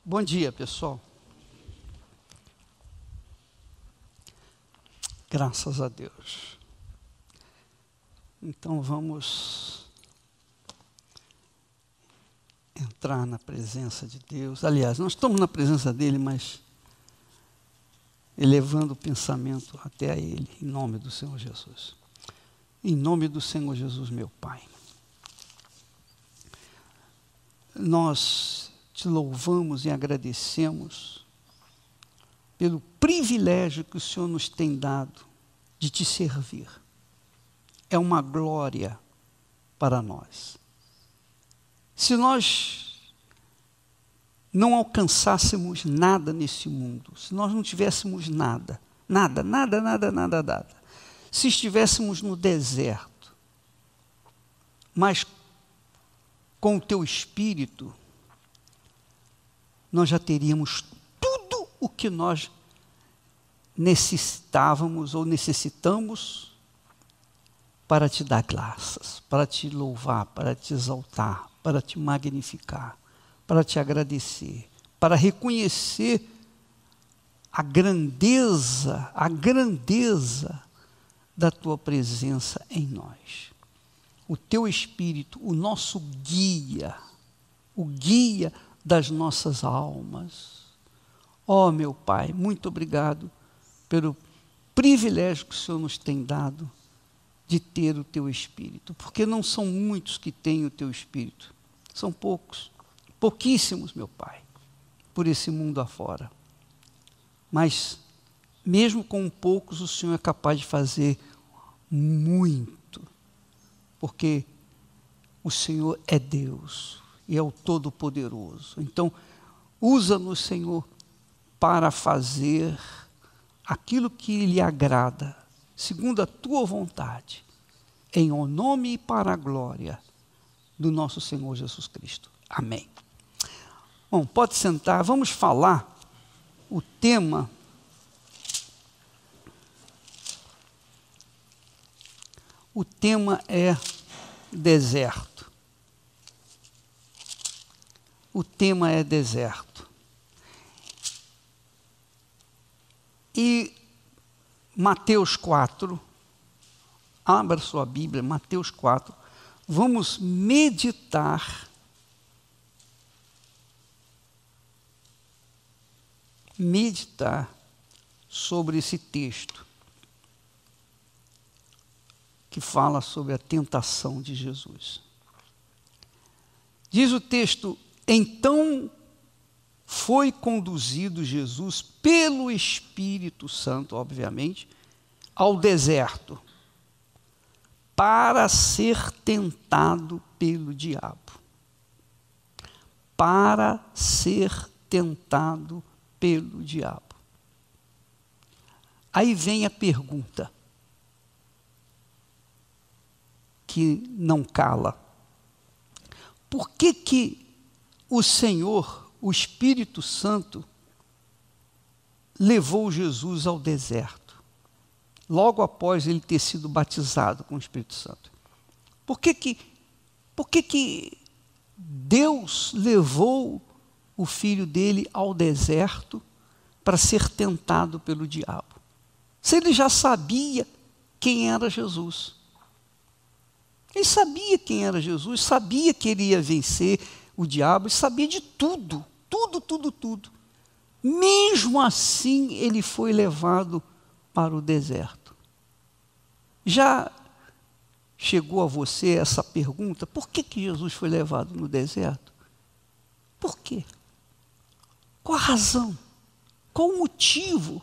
Bom dia, pessoal. Graças a Deus. Então vamos entrar na presença de Deus. Aliás, nós estamos na presença dele, mas elevando o pensamento até a ele, em nome do Senhor Jesus. Em nome do Senhor Jesus, meu Pai. Nós te louvamos e agradecemos pelo privilégio que o Senhor nos tem dado de te servir. É uma glória para nós. Se nós não alcançássemos nada nesse mundo, se nós não tivéssemos nada, se estivéssemos no deserto, mas com o teu Espírito, nós já teríamos tudo o que nós necessitávamos ou necessitamos para te dar graças, para te louvar, para te exaltar, para te magnificar, para te agradecer, para reconhecer a grandeza da tua presença em nós. O teu Espírito, o nosso guia, o guia das nossas almas. Ó, meu Pai, muito obrigado pelo privilégio que o Senhor nos tem dado de ter o teu Espírito, porque não são muitos que têm o teu Espírito, são poucos, pouquíssimos, meu Pai, por esse mundo afora. Mas, mesmo com poucos, o Senhor é capaz de fazer muito, porque o Senhor é Deus e é o Todo-Poderoso. Então, usa-nos, Senhor, para fazer aquilo que lhe agrada, segundo a tua vontade, em o nome e para a glória do nosso Senhor Jesus Cristo. Amém. Bom, pode sentar, vamos falar o tema. O tema é deserto. O tema é deserto. E Mateus 4, abra sua Bíblia, Mateus 4, vamos meditar sobre esse texto que fala sobre a tentação de Jesus. Diz o texto: então foi conduzido Jesus pelo Espírito Santo, obviamente, ao deserto, para ser tentado pelo diabo. Para ser tentado pelo diabo. Aí vem a pergunta que não cala. Por que o Senhor, o Espírito Santo, levou Jesus ao deserto, logo após ele ter sido batizado com o Espírito Santo? Por que Deus levou o filho dele ao deserto para ser tentado pelo diabo? Se ele já sabia quem era Jesus. Ele sabia quem era Jesus, sabia que ele ia vencer o diabo, sabia de tudo. Mesmo assim, ele foi levado para o deserto. Já chegou a você essa pergunta? Por que Jesus foi levado no deserto? Por quê? Qual a razão? Qual o motivo?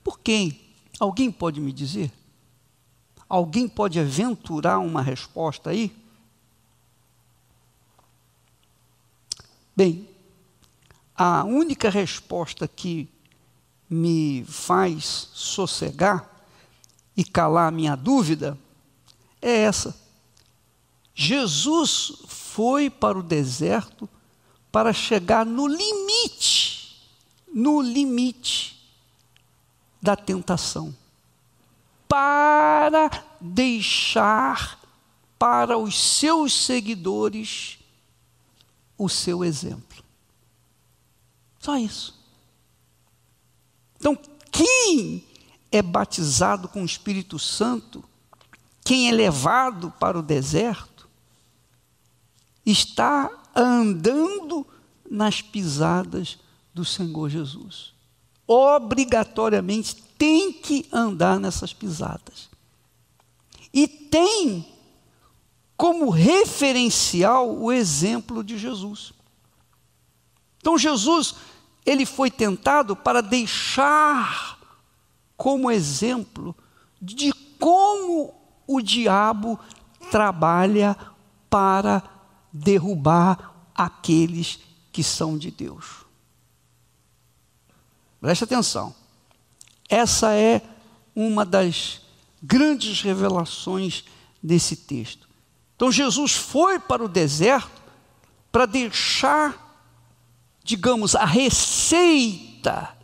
Por quem? Alguém pode me dizer? Alguém pode aventurar uma resposta aí? Bem, a única resposta que me faz sossegar e calar a minha dúvida é essa. Jesus foi para o deserto para chegar no limite da tentação, para deixar para os seus seguidores o seu exemplo. Só isso. Então, quem é batizado com o Espírito Santo, quem é levado para o deserto, está andando nas pisadas do Senhor Jesus. Obrigatoriamente tem que andar nessas pisadas. E tem como referencial o exemplo de Jesus. Então Jesus, ele foi tentado para deixar como exemplo de como o diabo trabalha para derrubar aqueles que são de Deus. Preste atenção. Essa é uma das grandes revelações desse texto. Então Jesus foi para o deserto para deixar, digamos, a receita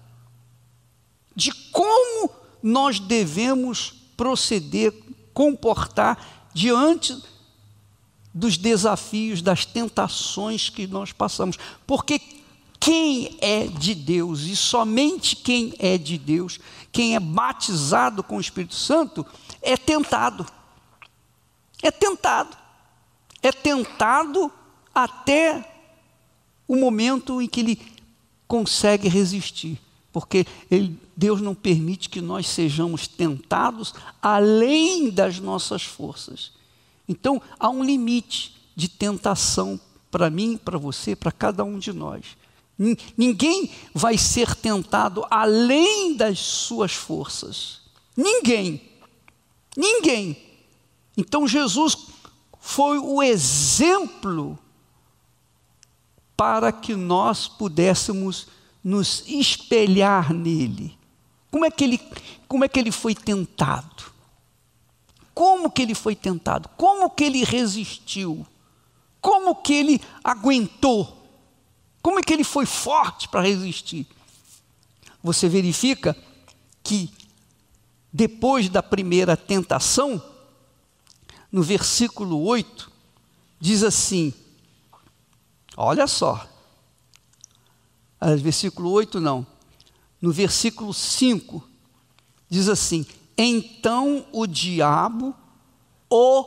de como nós devemos proceder, comportar diante dos desafios, das tentações que nós passamos. Porque quem é de Deus, e somente quem é de Deus, quem é batizado com o Espírito Santo, é tentado. É tentado. É tentado até o momento em que ele consegue resistir. Porque Deus não permite que nós sejamos tentados além das nossas forças. Então, há um limite de tentação para mim, para você, para cada um de nós. Ninguém vai ser tentado além das suas forças. Ninguém. Ninguém. Então, Jesus foi o exemplo para que nós pudéssemos nos espelhar nele. Como é que ele foi tentado? Como que ele foi tentado? Como que ele resistiu? Como que ele aguentou? Como é que ele foi forte para resistir? Você verifica que depois da primeira tentação, no versículo 8, diz assim, olha só, versículo 8 não, no versículo 5, diz assim, então o diabo o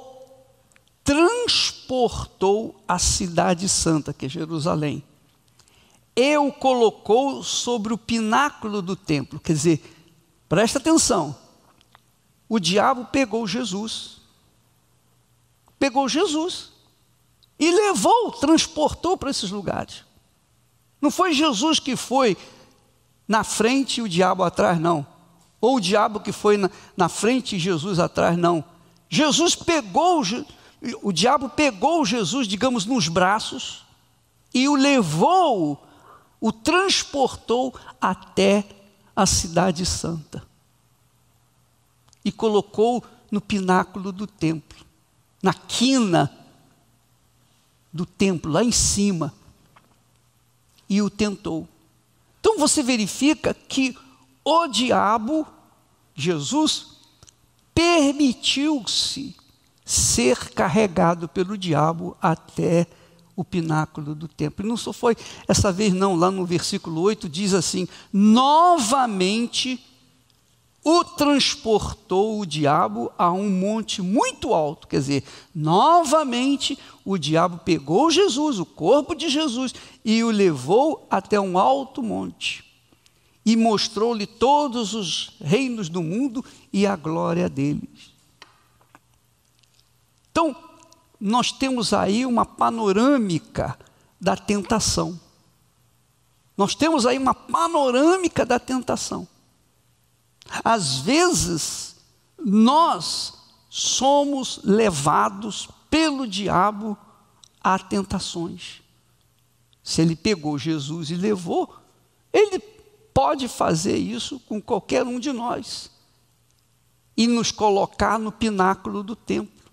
transportou à cidade santa, que é Jerusalém, e o colocou sobre o pináculo do templo. Quer dizer, presta atenção, o diabo pegou Jesus e levou, transportou para esses lugares. Não foi Jesus que foi na frente e o diabo atrás, não. Ou o diabo que foi na frente e Jesus atrás, não. O diabo pegou Jesus, digamos, nos braços e o levou, o transportou até a cidade santa. E colocou no pináculo do templo, na quina do templo, lá em cima. E o tentou. Então você verifica que o diabo, Jesus, permitiu-se ser carregado pelo diabo até o pináculo do templo. E não só foi essa vez não, lá no versículo 8 diz assim, novamente o transportou o diabo a um monte muito alto. Quer dizer, novamente o diabo pegou Jesus, o corpo de Jesus, e o levou até um alto monte. E mostrou-lhe todos os reinos do mundo e a glória deles. Então, nós temos aí uma panorâmica da tentação. Nós temos aí uma panorâmica da tentação. Às vezes, nós somos levados pelo diabo a tentações. Se ele pegou Jesus e levou, ele pode fazer isso com qualquer um de nós e nos colocar no pináculo do templo.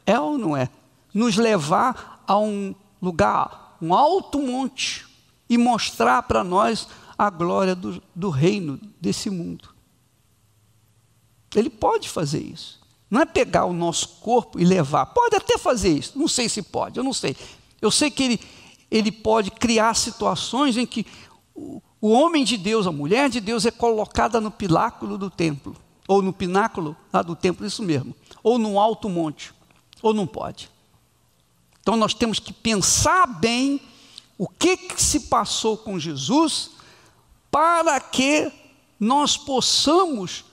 É ou não é? Nos levar a um lugar, um alto monte e mostrar para nós a glória do reino desse mundo. Ele pode fazer isso. Não é pegar o nosso corpo e levar. Pode até fazer isso. Não sei se pode, eu não sei. Eu sei que ele pode criar situações em que o homem de Deus, a mulher de Deus é colocada no pináculo do templo, ou no pináculo do templo, isso mesmo, ou no alto monte, ou não pode. Então nós temos que pensar bem o que se passou com Jesus, para que nós possamos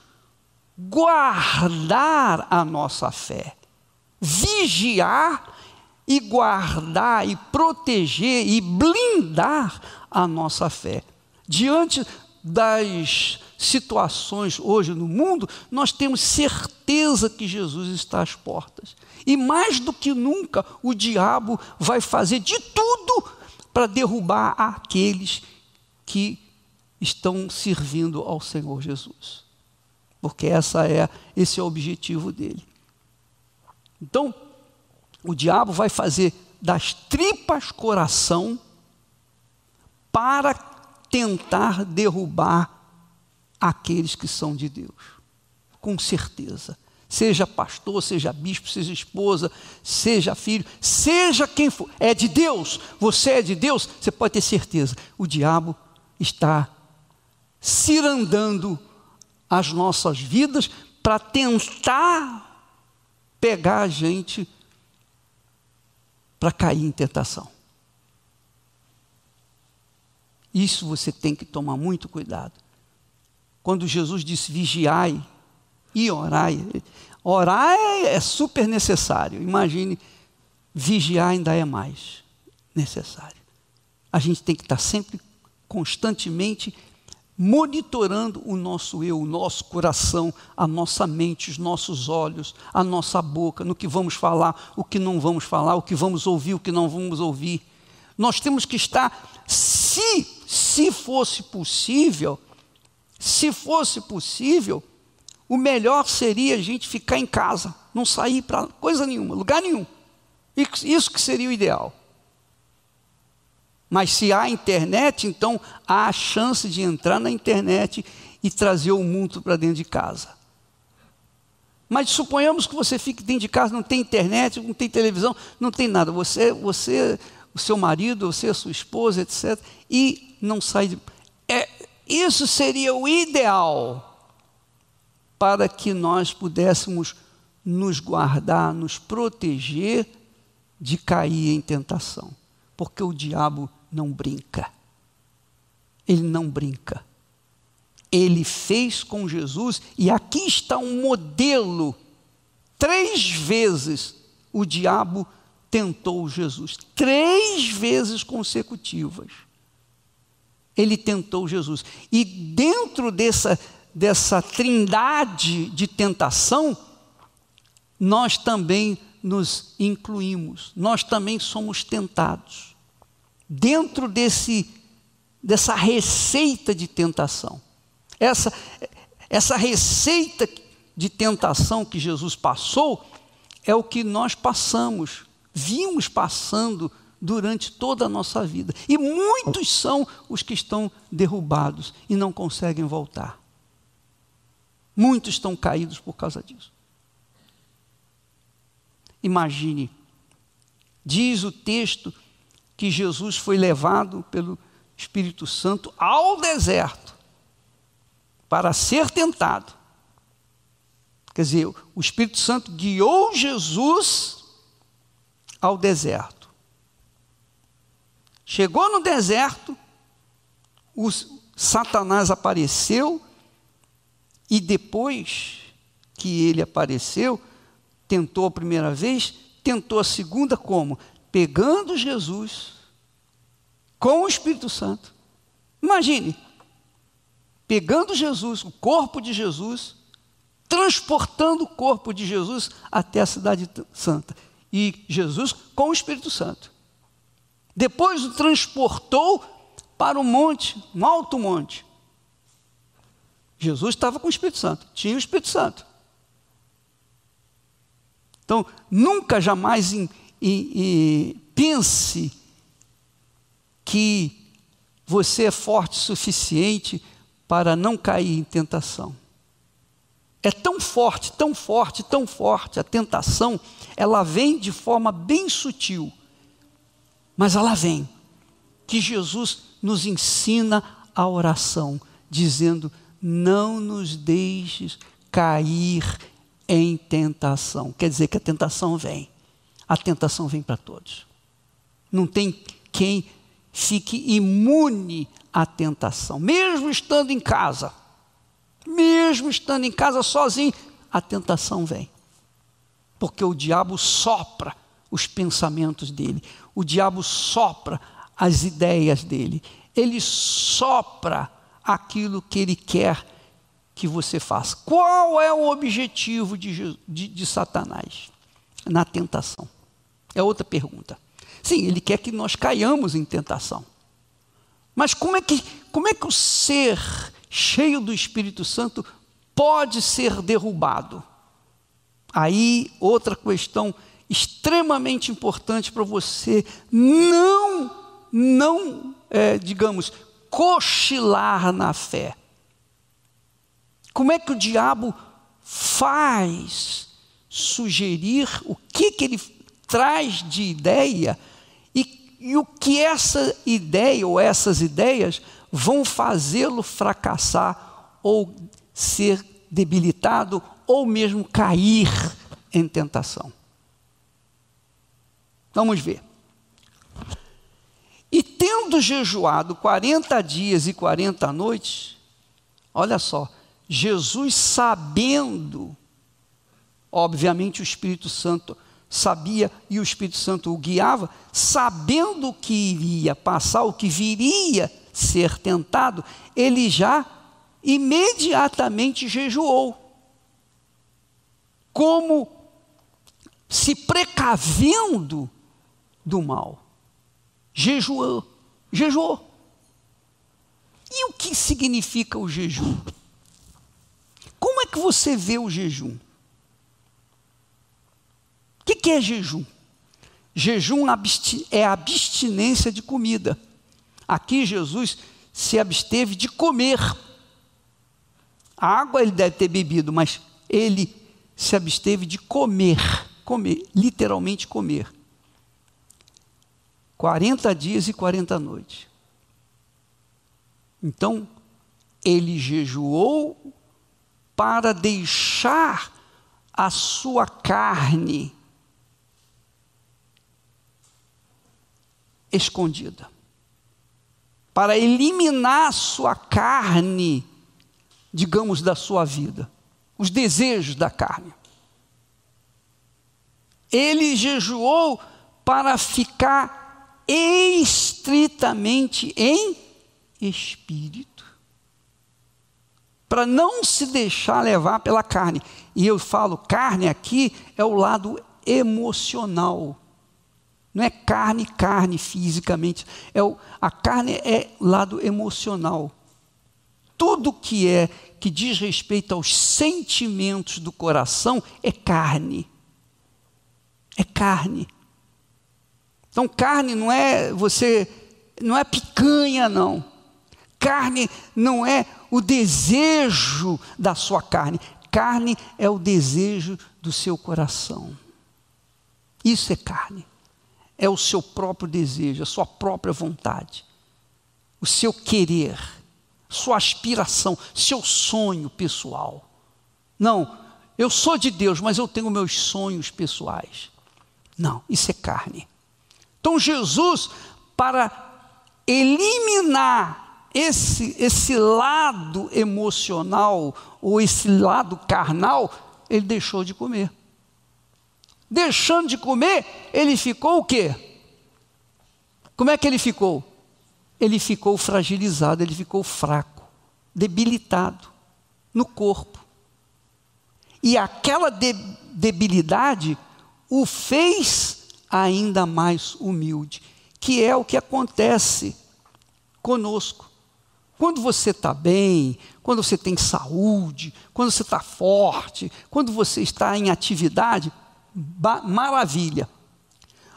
guardar a nossa fé, vigiar e guardar e proteger e blindar a nossa fé. Diante das situações hoje no mundo, nós temos certeza que Jesus está às portas. E mais do que nunca, o diabo vai fazer de tudo para derrubar aqueles que estão servindo ao Senhor Jesus. Porque esse é o objetivo dele. Então, o diabo vai fazer das tripas coração para tentar derrubar aqueles que são de Deus. Com certeza. Seja pastor, seja bispo, seja esposa, seja filho, seja quem for. É de Deus, você é de Deus, você pode ter certeza. O diabo está cirandando as nossas vidas para tentar pegar a gente para cair em tentação. Isso você tem que tomar muito cuidado. Quando Jesus disse vigiai e orai, orar é super necessário. Imagine, vigiar ainda é mais necessário. A gente tem que estar sempre, constantemente, monitorando o nosso eu, o nosso coração, a nossa mente, os nossos olhos, a nossa boca, no que vamos falar, o que não vamos falar, o que vamos ouvir, o que não vamos ouvir. Nós temos que estar, se fosse possível, o melhor seria a gente ficar em casa, não sair para coisa nenhuma, lugar nenhum. Isso que seria o ideal. Mas se há internet, então há a chance de entrar na internet e trazer o mundo para dentro de casa. Mas suponhamos que você fique dentro de casa, não tem internet, não tem televisão, não tem nada. Você, o seu marido, você, a sua esposa, etc. E não sai de... Isso seria o ideal para que nós pudéssemos nos guardar, nos proteger de cair em tentação. Porque o diabo não brinca. Ele não brinca. Ele fez com Jesus, e aqui está um modelo. 3 vezes o diabo tentou Jesus. 3 vezes consecutivas. Ele tentou Jesus. E dentro dessa trindade de tentação, nós também nos incluímos. Nós também somos tentados. Dentro dessa receita de tentação. Essa receita de tentação que Jesus passou é o que nós passamos, vimos passando durante toda a nossa vida. E muitos são os que estão derrubados e não conseguem voltar. Muitos estão caídos por causa disso. Imagine, diz o texto que Jesus foi levado pelo Espírito Santo ao deserto para ser tentado. Quer dizer, o Espírito Santo guiou Jesus ao deserto. Chegou no deserto, o Satanás apareceu, e depois que ele apareceu, tentou a primeira vez, tentou a segunda como? Pegando Jesus com o Espírito Santo. Imagine, pegando Jesus, o corpo de Jesus, transportando o corpo de Jesus até a cidade santa. E Jesus com o Espírito Santo. Depois o transportou para um monte, um alto monte. Jesus estava com o Espírito Santo, tinha o Espírito Santo. Então, nunca, jamais pense que você é forte o suficiente para não cair em tentação. É tão forte, tão forte, tão forte a tentação, ela vem de forma bem sutil, mas ela vem. que Jesus nos ensina a oração, dizendo: não nos deixes cair em tentação. Quer dizer que a tentação vem para todos. Não tem quem fique imune à tentação, mesmo estando em casa sozinho, a tentação vem, porque o diabo sopra os pensamentos dele, o diabo sopra as ideias dele, ele sopra aquilo que ele quer que você faça. Qual é o objetivo de Satanás na tentação? É outra pergunta. Sim, ele quer que nós caiamos em tentação. Mas como é que o ser cheio do Espírito Santo pode ser derrubado? Aí, outra questão extremamente importante para você digamos, cochilar na fé. Como é que o diabo faz sugerir o que ele traz de ideia e o que essa ideia ou essas ideias vão fazê-lo fracassar ou ser debilitado ou mesmo cair em tentação? Vamos ver. E tendo jejuado 40 dias e 40 noites, olha só, Jesus sabendo, obviamente o Espírito Santo sabia e o Espírito Santo o guiava, sabendo o que iria passar, o que viria ser tentado, ele já imediatamente jejuou, como se precavendo do mal. Jejuou. E o que significa o jejum? Como é que você vê o jejum? O que é jejum? Jejum é abstinência de comida. Aqui Jesus se absteve de comer. A água ele deve ter bebido, mas ele se absteve de comer, literalmente comer. 40 dias e 40 noites. Então, ele jejuou para deixar a sua carne escondida, para eliminar a sua carne, digamos, da sua vida, os desejos da carne. Ele jejuou para ficar estritamente em espírito, para não se deixar levar pela carne. E eu falo carne aqui é o lado emocional, não é carne fisicamente, a carne é lado emocional. Tudo que diz respeito aos sentimentos do coração é carne. É carne. Então carne não é picanha, não. Carne não é o desejo da sua carne. Carne é o desejo do seu coração. Isso é carne. É o seu próprio desejo, a sua própria vontade, o seu querer, sua aspiração, seu sonho pessoal. Não, eu sou de Deus, mas eu tenho meus sonhos pessoais. Não, isso é carne. Então Jesus, para eliminar esse lado emocional ou esse lado carnal, ele deixou de comer. Deixando de comer, ele ficou o quê? Como é que ele ficou? Ele ficou fragilizado, ele ficou fraco, debilitado no corpo. E aquela debilidade o fez ainda mais humilde, que é o que acontece conosco. Quando você está bem, quando você tem saúde, quando você está forte, quando você está em atividade, maravilha.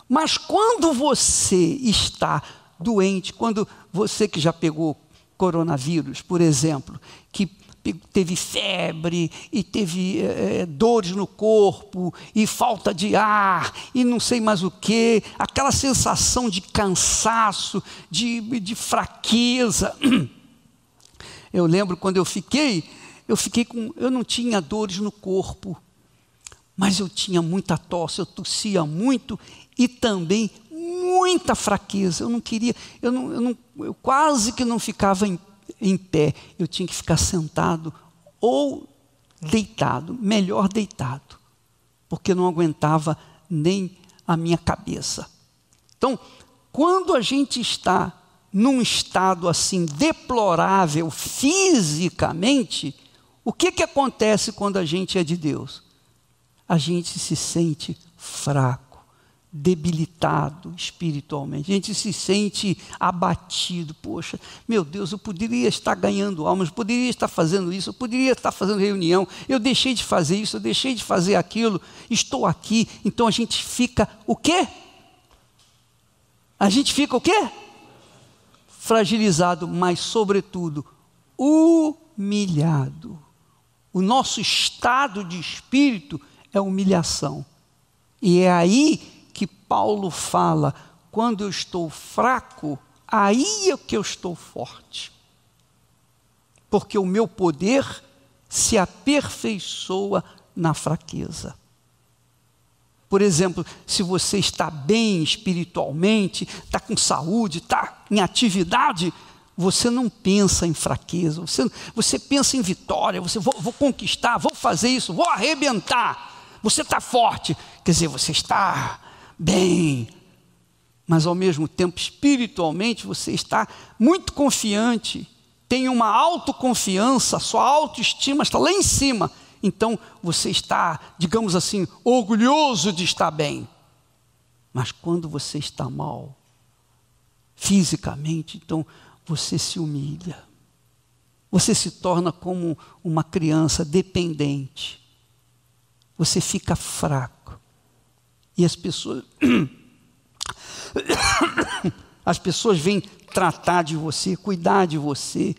Mas quando você está doente, quando você que já pegou coronavírus, por exemplo, que teve febre, e teve dores no corpo, e falta de ar, e não sei mais o que, aquela sensação de cansaço, de fraqueza. Eu lembro quando eu não tinha dores no corpo, mas eu tinha muita tosse, eu tossia muito, e também muita fraqueza. Eu não queria, eu quase que não ficava em pé, eu tinha que ficar sentado ou deitado, melhor deitado, porque eu não aguentava nem a minha cabeça. Então, quando a gente está num estado assim deplorável fisicamente, o que acontece quando a gente é de Deus? A gente se sente fraco, debilitado espiritualmente, a gente se sente abatido. Poxa, meu Deus, eu poderia estar ganhando almas, eu poderia estar fazendo isso, eu poderia estar fazendo reunião, eu deixei de fazer isso, eu deixei de fazer aquilo, estou aqui. Então a gente fica o quê? A gente fica o quê? Fragilizado, mas sobretudo humilhado. O nosso estado de espírito é humilhação. E é aí que Paulo fala: quando eu estou fraco, aí é que eu estou forte. Porque o meu poder se aperfeiçoa na fraqueza. Por exemplo, se você está bem espiritualmente, está com saúde, está em atividade, você não pensa em fraqueza, você pensa em vitória, vou conquistar, vou fazer isso, vou arrebentar. Você está forte, quer dizer, você está bem, mas ao mesmo tempo espiritualmente você está muito confiante, tem uma autoconfiança, sua autoestima está lá em cima, então você está, digamos assim, orgulhoso de estar bem. Mas quando você está mal, fisicamente, então você se humilha, você se torna como uma criança dependente, você fica fraco. E as pessoas vêm tratar de você, cuidar de você,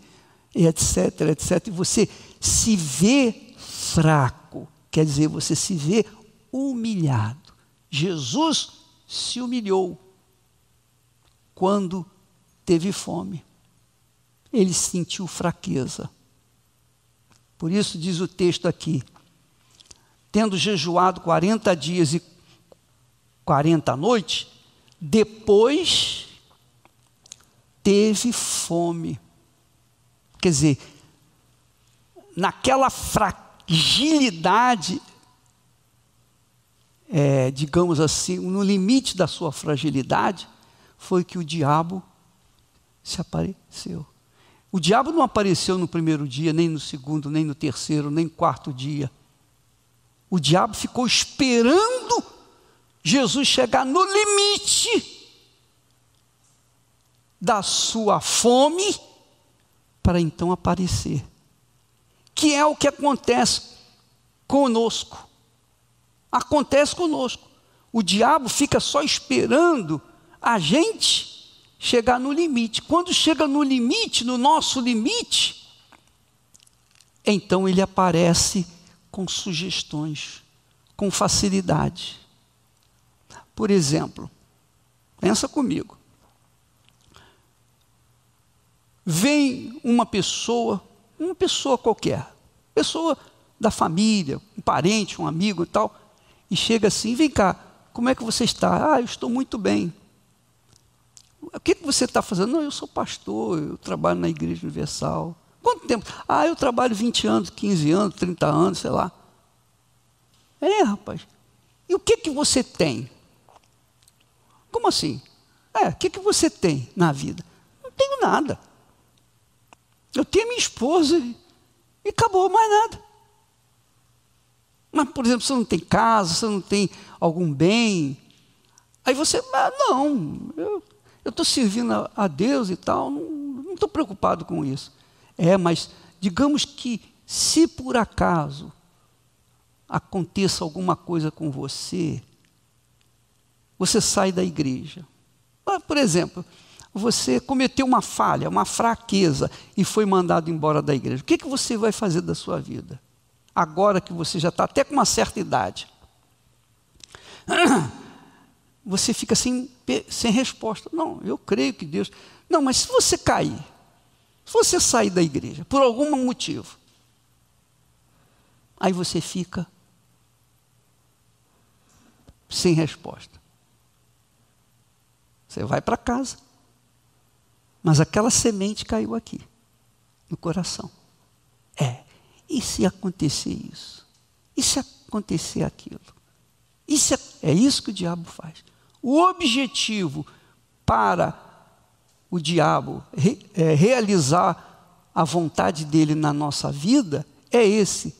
etc, etc. E você se vê fraco, quer dizer, você se vê humilhado. Jesus se humilhou quando teve fome. Ele sentiu fraqueza. Por isso diz o texto aqui: tendo jejuado 40 dias e 40 noites, depois teve fome. Quer dizer, naquela fragilidade, digamos assim, no limite da sua fragilidade, foi que o diabo se apareceu. O diabo não apareceu no primeiro dia, nem no segundo, nem no terceiro, nem no quarto dia. O diabo ficou esperando Jesus chegar no limite da sua fome para então aparecer. Que é o que acontece conosco. Acontece conosco. O diabo fica só esperando a gente chegar no limite. Quando chega no limite, no nosso limite, então ele aparece com sugestões, com facilidade. Por exemplo, pensa comigo. Vem uma pessoa qualquer, pessoa da família, um parente, um amigo e tal, e chega assim: vem cá, como é que você está? Eu estou muito bem. O que você está fazendo? Não, eu sou pastor, eu trabalho na Igreja Universal. Quanto tempo? Eu trabalho 20 anos, 15 anos, 30 anos, sei lá. Rapaz, e o que você tem? Como assim? O que você tem na vida? Não tenho nada. Eu tenho minha esposa e acabou, mais nada. Mas, por exemplo, você não tem casa, você não tem algum bem. Aí você, não, eu estou servindo a Deus e tal, não estou preocupado com isso. Mas digamos que se por acaso aconteça alguma coisa com você, você sai da igreja. Por exemplo, você cometeu uma falha, uma fraqueza e foi mandado embora da igreja. O que você vai fazer da sua vida? Agora que você já está até com uma certa idade. Você fica sem resposta. Não, eu creio que Deus... Não, mas se você cair, se você sair da igreja, por algum motivo, aí você fica sem resposta. Você vai para casa, mas aquela semente caiu aqui, no coração. E se acontecer isso? E se acontecer aquilo? É isso que o diabo faz. O objetivo para o diabo realizar a vontade dele na nossa vida é esse.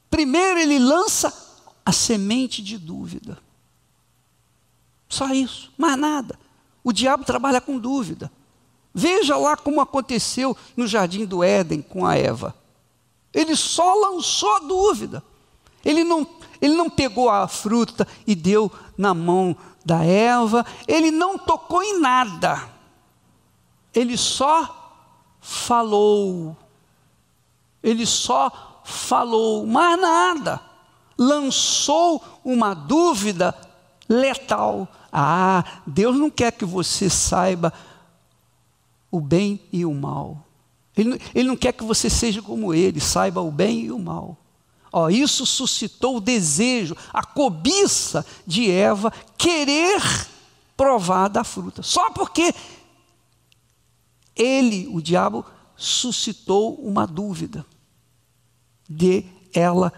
Primeiro ele lança a semente de dúvida. Só isso, mais nada. O diabo trabalha com dúvida. Veja lá como aconteceu no jardim do Éden com a Eva. Ele só lançou a dúvida. Ele não pegou a fruta e deu na mão da Eva. Ele não tocou em nada. Ele só falou. Ele só falou, mais nada. Lançou uma dúvida letal. Deus não quer que você saiba o bem e o mal. Ele não quer que você seja como ele, saiba o bem e o mal. Isso suscitou o desejo, a cobiça de Eva querer provar da fruta. Só porque o diabo, suscitou uma dúvida de ela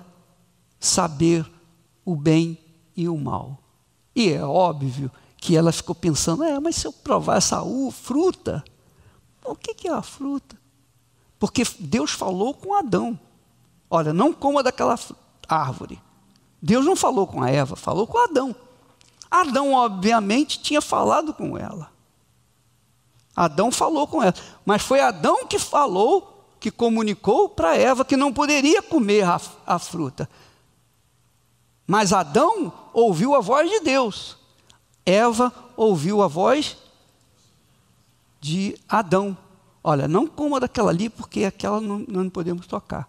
saber o bem e o mal. E é óbvio que ela ficou pensando, mas se eu provar essa fruta, o que é a fruta? Porque Deus falou com Adão, olha, não coma daquela árvore. Deus não falou com a Eva, falou com Adão. Adão, obviamente, tinha falado com ela. Adão falou com ela, mas foi Adão que falou, que comunicou para Eva que não poderia comer a fruta. Mas Adão ouviu a voz de Deus. Eva ouviu a voz de Adão. Olha, não coma daquela ali, porque aquela não podemos tocar.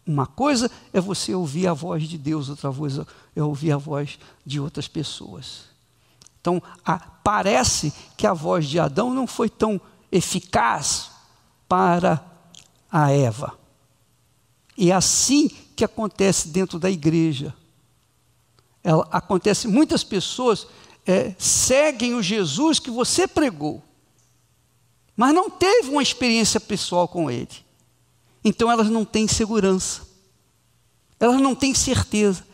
Uma coisa é você ouvir a voz de Deus, outra coisa é ouvir a voz de outras pessoas. Então, parece que a voz de Adão não foi tão eficaz para a Eva. E é assim que acontece dentro da igreja. Acontece, muitas pessoas seguem o Jesus que você pregou, mas não teve uma experiência pessoal com ele. Então elas não têm segurança, elas não têm certeza.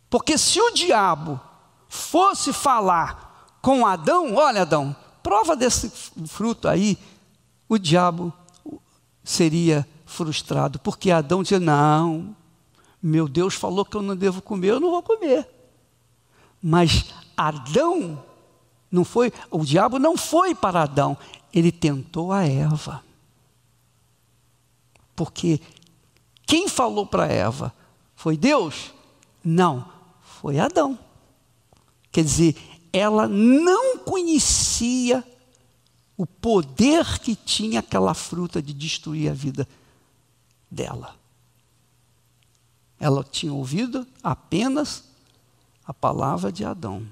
Porque se o diabo fosse falar com Adão, olha Adão, prova desse fruto aí, o diabo seria frustrado, porque Adão dizia, não, meu Deus falou que eu não devo comer, eu não vou comer. Mas Adão não foi, o diabo não foi para Adão, ele tentou a Eva. Porque quem falou para Eva foi Deus? Não, foi Adão. Quer dizer, ela não conhecia o poder que tinha aquela fruta de destruir a vida dela. Ela tinha ouvido apenas a palavra de Adão.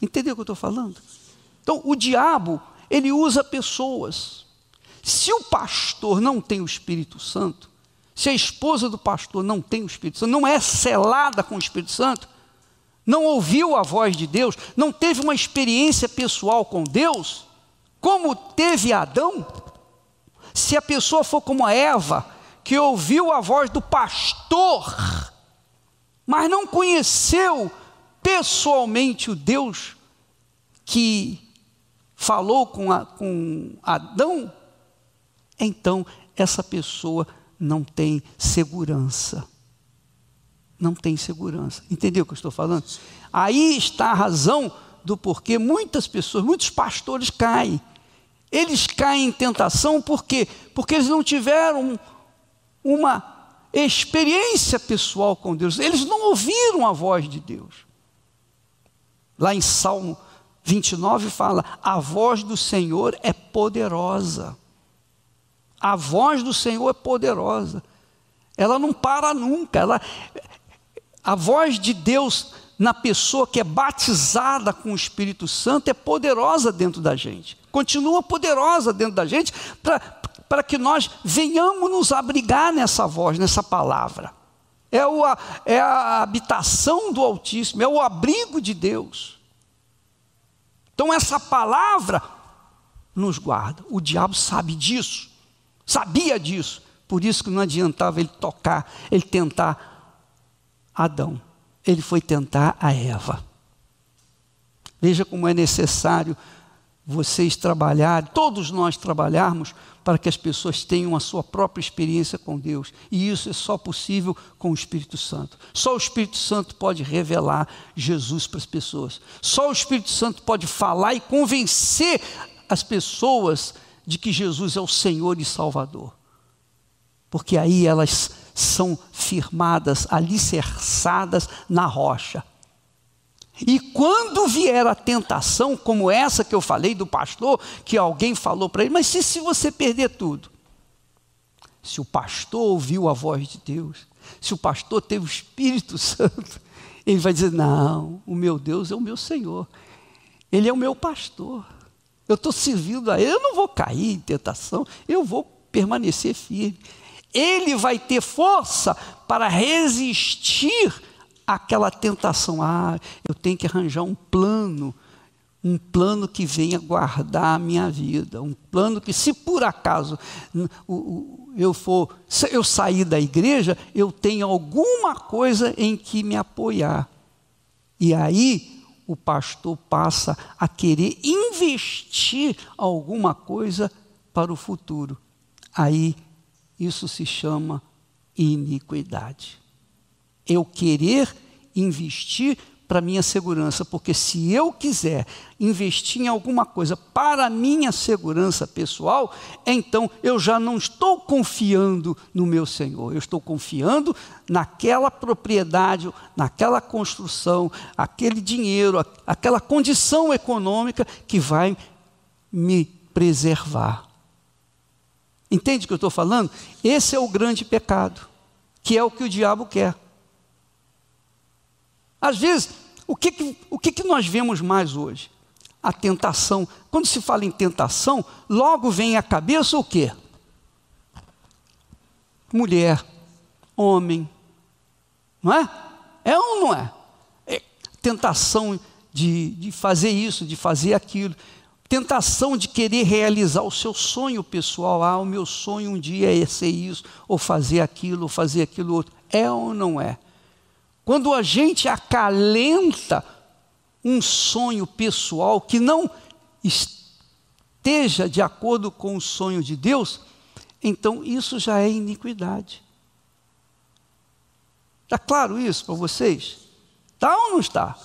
Entendeu o que eu estou falando? Então, o diabo, ele usa pessoas. Se o pastor não tem o Espírito Santo, se a esposa do pastor não tem o Espírito Santo, não é selada com o Espírito Santo, não ouviu a voz de Deus, não teve uma experiência pessoal com Deus, como teve Adão, se a pessoa for como a Eva, que ouviu a voz do pastor, mas não conheceu pessoalmente o Deus que falou com Adão, então essa pessoa não tem segurança. Não tem segurança. Entendeu o que eu estou falando? Aí está a razão do porquê muitas pessoas, muitos pastores caem. Eles caem em tentação por quê? Porque eles não tiveram uma experiência pessoal com Deus. Eles não ouviram a voz de Deus. Lá em Salmo 29 fala: a voz do Senhor é poderosa. A voz do Senhor é poderosa. Ela não para nunca. A voz de Deus na pessoa que é batizada com o Espírito Santo é poderosa dentro da gente. Continua poderosa dentro da gente para que nós venhamos nos abrigar nessa voz, nessa palavra. É a habitação do Altíssimo, é o abrigo de Deus. Então essa palavra nos guarda. O diabo sabe disso, sabia disso. Por isso que não adiantava ele tentar Adão. Ele foi tentar a Eva. Veja como é necessário vocês trabalharem, todos nós trabalharmos, para que as pessoas tenham a sua própria experiência com Deus. E isso é só possível com o Espírito Santo. Só o Espírito Santo pode revelar Jesus para as pessoas. Só o Espírito Santo pode falar e convencer as pessoas de que Jesus é o Senhor e Salvador. Porque aí elas são firmadas, alicerçadas na rocha. E quando vier a tentação, como essa que eu falei do pastor, que alguém falou para ele: mas se você perder tudo? Se o pastor ouviu a voz de Deus, se o pastor teve o Espírito Santo, ele vai dizer: não, o meu Deus é o meu Senhor, Ele é o meu pastor, eu estou servindo a Ele, eu não vou cair em tentação, eu vou permanecer firme. Ele vai ter força para resistir àquela tentação. Eu tenho que arranjar um plano que venha guardar a minha vida, um plano que, se por acaso eu sair da igreja, eu tenho alguma coisa em que me apoiar. E aí o pastor passa a querer investir alguma coisa para o futuro. Aí isso se chama iniquidade. Eu querer investir para a minha segurança, porque se eu quiser investir em alguma coisa para a minha segurança pessoal, então eu já não estou confiando no meu Senhor, eu estou confiando naquela propriedade, naquela construção, aquele dinheiro, aquela condição econômica que vai me preservar. Entende o que eu estou falando? Esse é o grande pecado, que é o que o diabo quer. Às vezes, o que nós vemos mais hoje? A tentação. Quando se fala em tentação, logo vem à cabeça o quê? Mulher, homem, não é? É ou não é? Tentação de fazer isso, de fazer aquilo. Tentação de querer realizar o seu sonho pessoal. O meu sonho um dia é ser isso, ou fazer aquilo outro. É ou não é? Quando a gente acalenta um sonho pessoal que não esteja de acordo com o sonho de Deus, então isso já é iniquidade. Está claro isso para vocês? Está ou não está?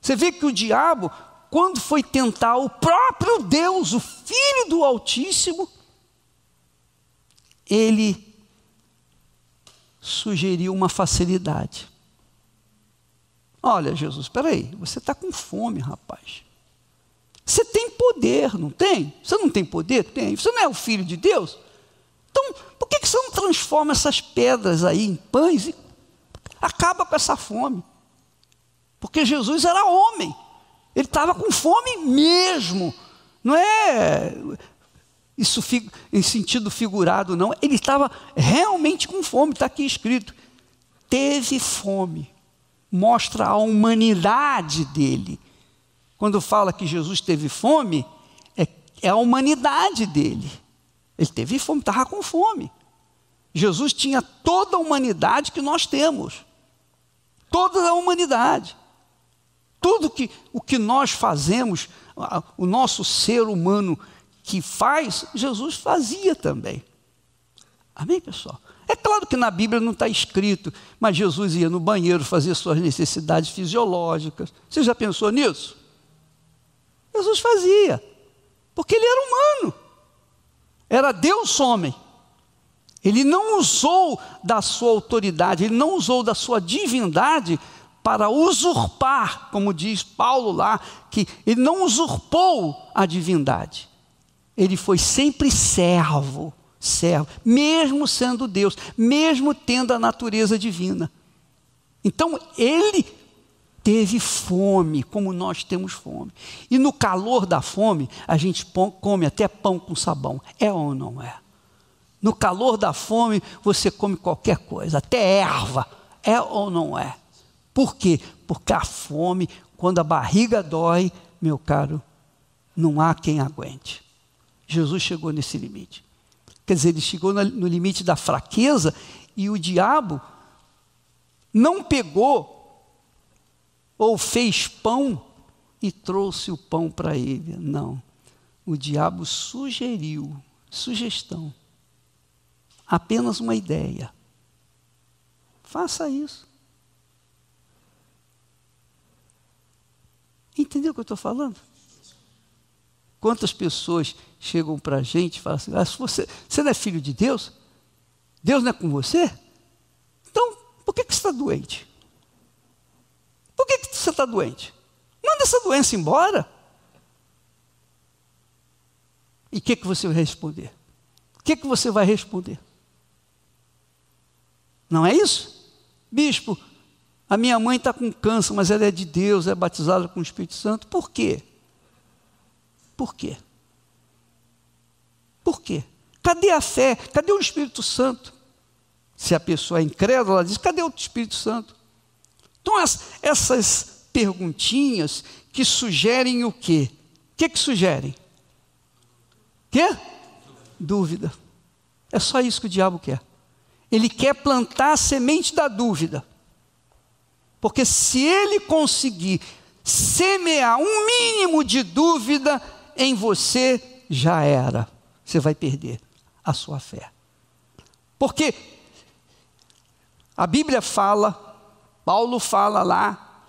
Você vê que o diabo, quando foi tentar o próprio Deus, o Filho do Altíssimo, ele sugeriu uma facilidade. Olha, Jesus, espera aí, você está com fome, rapaz. Você tem poder, não tem? Você não tem poder? Tem. Você não é o Filho de Deus? Então, por que você não transforma essas pedras aí em pães e acaba com essa fome? Porque Jesus era homem. Ele estava com fome mesmo. Não é isso em sentido figurado, não. Ele estava realmente com fome, está aqui escrito. Teve fome. Mostra a humanidade dele. Quando fala que Jesus teve fome, é a humanidade dele. Ele teve fome, estava com fome. Jesus tinha toda a humanidade que nós temos. Toda a humanidade. Tudo o que nós fazemos, o nosso ser humano que faz, Jesus fazia também. Amém, pessoal? É claro que na Bíblia não está escrito, mas Jesus ia no banheiro fazer suas necessidades fisiológicas. Você já pensou nisso? Jesus fazia, porque ele era humano. Era Deus homem. Ele não usou da sua autoridade, ele não usou da sua divindade para usurpar, como diz Paulo lá, que ele não usurpou a divindade. Ele foi sempre servo, mesmo sendo Deus, mesmo tendo a natureza divina. Então, ele teve fome, como nós temos fome. E no calor da fome, a gente come até pão com sabão. É ou não é? No calor da fome, você come qualquer coisa, até erva. É ou não é? Por quê? Porque a fome, quando a barriga dói, meu caro, não há quem aguente. Jesus chegou nesse limite. Quer dizer, ele chegou no limite da fraqueza e o diabo não pegou ou fez pão e trouxe o pão para ele. Não. O diabo sugestão. Apenas uma ideia. Faça isso. Entendeu o que eu estou falando? Quantas pessoas chegam para a gente e falam assim, você não é filho de Deus? Deus não é com você? Então, por que você está doente? Por que você está doente? Manda essa doença embora. E o que você vai responder? O que você vai responder? Não é isso? Bispo, a minha mãe está com câncer, mas ela é de Deus, é batizada com o Espírito Santo. Por quê? Por quê? Por quê? Cadê a fé? Cadê o Espírito Santo? Se a pessoa é incrédula, ela diz, cadê o Espírito Santo? Então, essas perguntinhas que sugerem o quê? O que sugerem? Quê? Dúvida. É só isso que o diabo quer. Ele quer plantar a semente da dúvida. Porque se ele conseguir semear um mínimo de dúvida em você, já era. Você vai perder a sua fé. Porque a Bíblia fala, Paulo fala lá,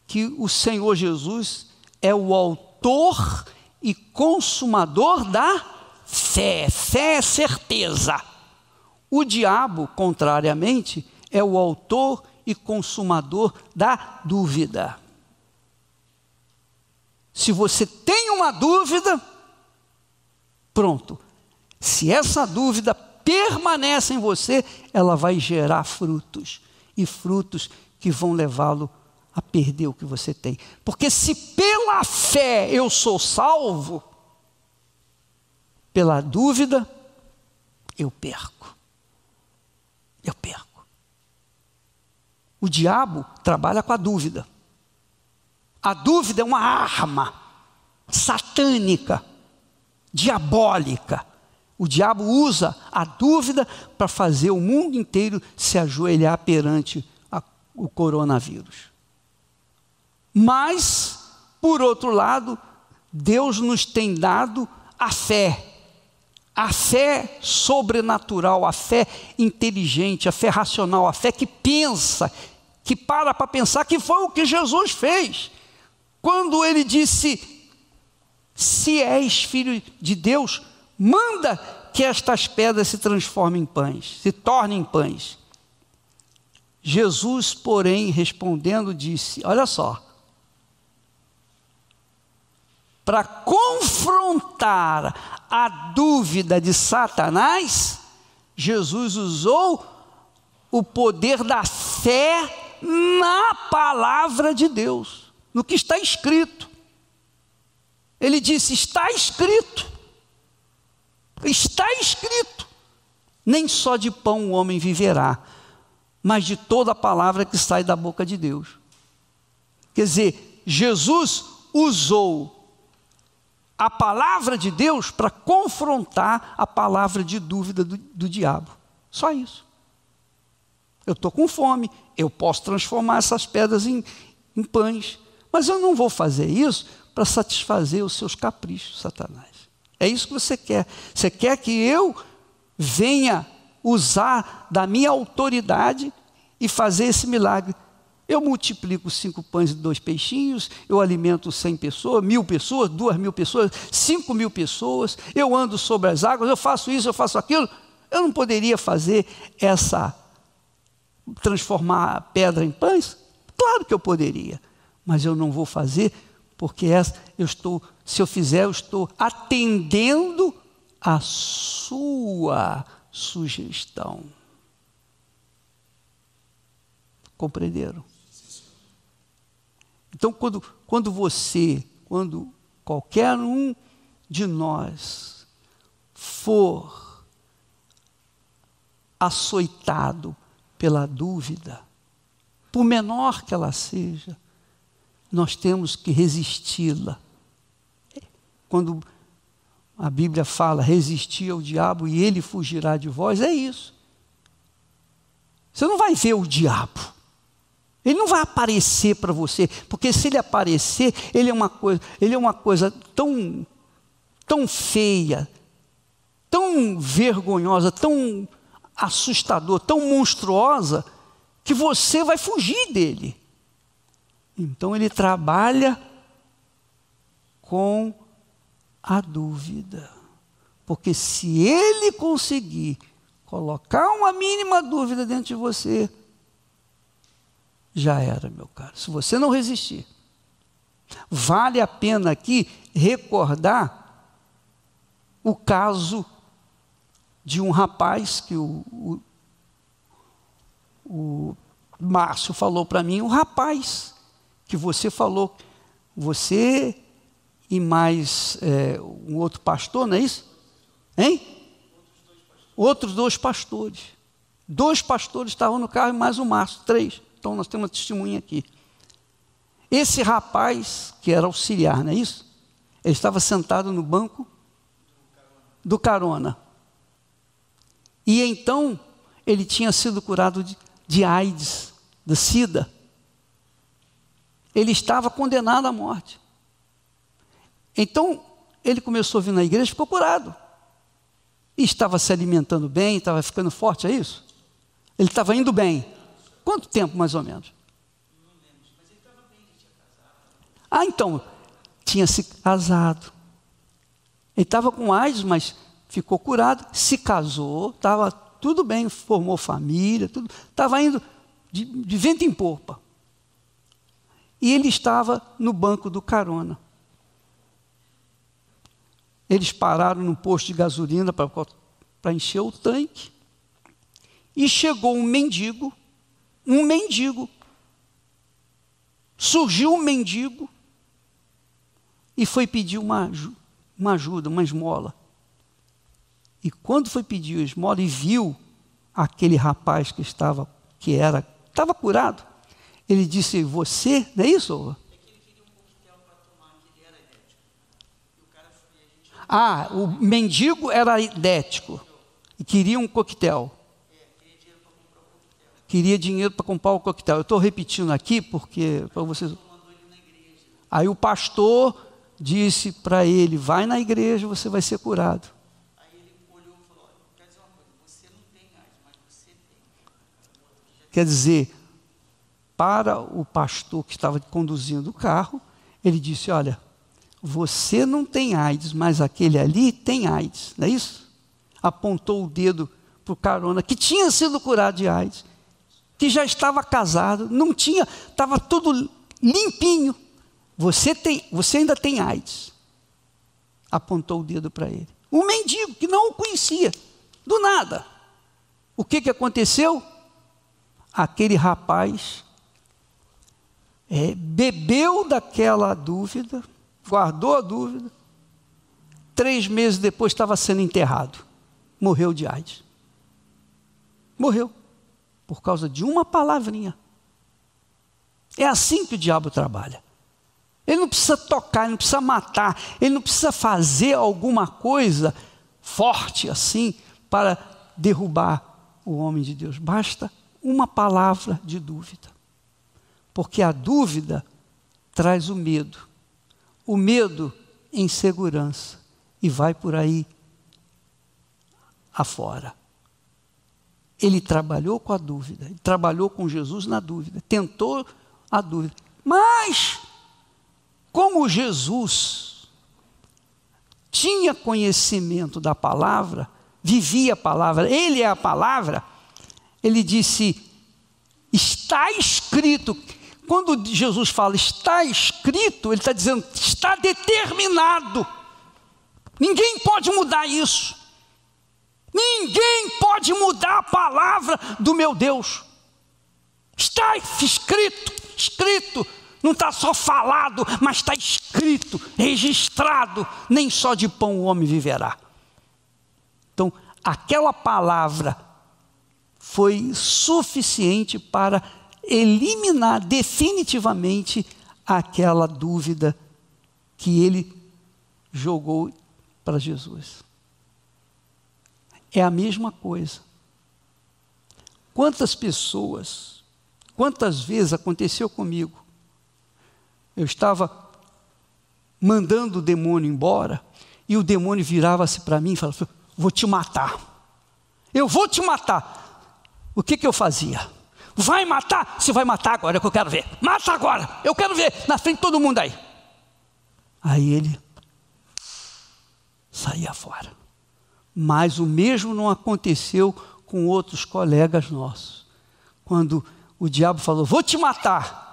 que o Senhor Jesus é o autor e consumador da fé. Fé é certeza. O diabo, contrariamente, é o autor e consumador da dúvida. Se você tem uma dúvida, pronto. Se essa dúvida permanece em você, ela vai gerar frutos. E frutos que vão levá-lo a perder o que você tem. Porque se pela fé eu sou salvo, pela dúvida, eu perco. Eu perco. O diabo trabalha com a dúvida. A dúvida é uma arma satânica, diabólica. O diabo usa a dúvida para fazer o mundo inteiro se ajoelhar perante o coronavírus. Mas, por outro lado, Deus nos tem dado a fé. A fé sobrenatural, a fé inteligente, a fé racional, a fé que pensa, que para pensar, que foi o que Jesus fez. Quando ele disse, se és filho de Deus, manda que estas pedras se transformem em pães, se tornem em pães. Jesus, porém, respondendo, disse, olha só, para confrontar a dúvida de Satanás, Jesus usou o poder da fé na palavra de Deus, no que está escrito. Ele disse, está escrito, nem só de pão o homem viverá, mas de toda a palavra que sai da boca de Deus. Quer dizer, Jesus usou a palavra de Deus para confrontar a palavra de dúvida do diabo. Só isso. Eu estou com fome, eu posso transformar essas pedras em pães, mas eu não vou fazer isso para satisfazer os seus caprichos, Satanás. É isso que você quer. Você quer que eu venha usar da minha autoridade e fazer esse milagre. Eu multiplico 5 pães e 2 peixinhos, eu alimento 100 pessoas, 1000 pessoas, 2000 pessoas, 5000 pessoas, eu ando sobre as águas, eu faço isso, eu faço aquilo. Eu não poderia fazer transformar a pedra em pães? Claro que eu poderia, mas eu não vou fazer, porque se eu fizer, eu estou atendendo a sua sugestão. Compreenderam? Então, quando qualquer um de nós for açoitado pela dúvida, por menor que ela seja, nós temos que resisti-la. Quando a Bíblia fala, resistir ao diabo e ele fugirá de vós, é isso. Você não vai ver o diabo. Ele não vai aparecer para você, porque se ele aparecer, ele é uma coisa tão feia, tão vergonhosa, tão assustadora, tão monstruosa, que você vai fugir dele. Então ele trabalha com a dúvida, porque se ele conseguir colocar uma mínima dúvida dentro de você, já era, meu caro. Se você não resistir, vale a pena aqui recordar o caso de um rapaz que o Márcio falou para mim, um rapaz que você falou, você e mais um outro pastor, não é isso? Hein? Outros 2 pastores. 2 pastores estavam no carro e mais o Márcio, 3. Então nós temos uma testemunha aqui. Esse rapaz, que era auxiliar, não é isso? Ele estava sentado no banco do carona. E então ele tinha sido curado de AIDS, de SIDA. Ele estava condenado à morte. Então ele começou a vir na igreja e ficou curado. E estava se alimentando bem, estava ficando forte, é isso? Ele estava indo bem. Quanto tempo, mais ou menos? Não lembro, mas ele estava bem, ele tinha casado. Então, tinha se casado. Ele estava com AIDS, mas ficou curado, se casou, estava tudo bem, formou família, tudo, estava indo de vento em popa. E ele estava no banco do carona. Eles pararam num posto de gasolina para encher o tanque. E chegou um mendigo. Surgiu um mendigo e foi pedir uma ajuda, uma esmola. E quando foi pedir a esmola e viu aquele rapaz que estava curado, ele disse, você, não é isso? É que ele queria um coquetel para tomar, que ele era idético. E o cara foi, o mendigo era idético e queria um coquetel. Queria dinheiro para comprar o coquetel. Eu estou repetindo aqui porque para vocês. Aí o pastor disse para ele, vai na igreja, você vai ser curado. Aí ele olhou e falou, quer dizer uma coisa, você não tem AIDS, mas você tem. Quer dizer, para o pastor que estava conduzindo o carro, ele disse, olha, você não tem AIDS, mas aquele ali tem AIDS, não é isso? Apontou o dedo para o carona, que tinha sido curado de AIDS, que já estava casado, estava tudo limpinho. Você ainda tem AIDS. Apontou o dedo para ele. Um mendigo que não o conhecia, do nada. O que aconteceu? Aquele rapaz bebeu daquela dúvida, guardou a dúvida, 3 meses depois estava sendo enterrado. Morreu de AIDS. Morreu. Por causa de uma palavrinha. É assim que o diabo trabalha. Ele não precisa tocar, ele não precisa matar, ele não precisa fazer alguma coisa forte assim para derrubar o homem de Deus. Basta uma palavra de dúvida. Porque a dúvida traz o medo, insegurança, e vai por aí afora. Ele trabalhou com a dúvida, ele trabalhou com Jesus na dúvida, tentou a dúvida. Mas, como Jesus tinha conhecimento da palavra, vivia a palavra, ele é a palavra, ele disse, está escrito, Quando Jesus fala está escrito, ele está dizendo está determinado. Ninguém pode mudar isso. Ninguém pode mudar a palavra do meu Deus. Está escrito. Não está só falado, mas está escrito, registrado. Nem só de pão o homem viverá. Então, aquela palavra foi suficiente para eliminar definitivamente aquela dúvida que ele jogou para Jesus. É a mesma coisa. Quantas vezes aconteceu comigo? Eu estava mandando o demônio embora e o demônio virava-se para mim e falava: vou te matar. Eu vou te matar. O que eu fazia? Vai matar? Você vai matar agora, é o que eu quero ver. Mata agora, eu quero ver, na frente de todo mundo aí. Aí ele saía fora. Mas o mesmo não aconteceu com outros colegas nossos. Quando o diabo falou: vou te matar,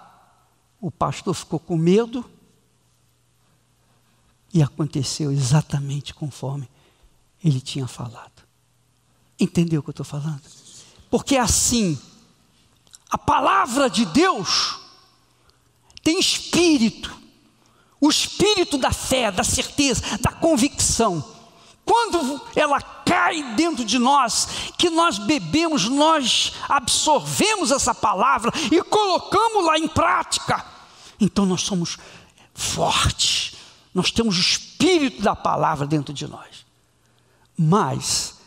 o pastor ficou com medo e aconteceu exatamente conforme ele tinha falado. Entendeu o que eu estou falando? Porque assim, a palavra de Deus tem espírito, o espírito da fé, da certeza, da convicção. Quando ela cai dentro de nós, que nós bebemos, nós absorvemos essa palavra e colocamos lá em prática, então nós somos fortes, nós temos o espírito da palavra dentro de nós. Mas,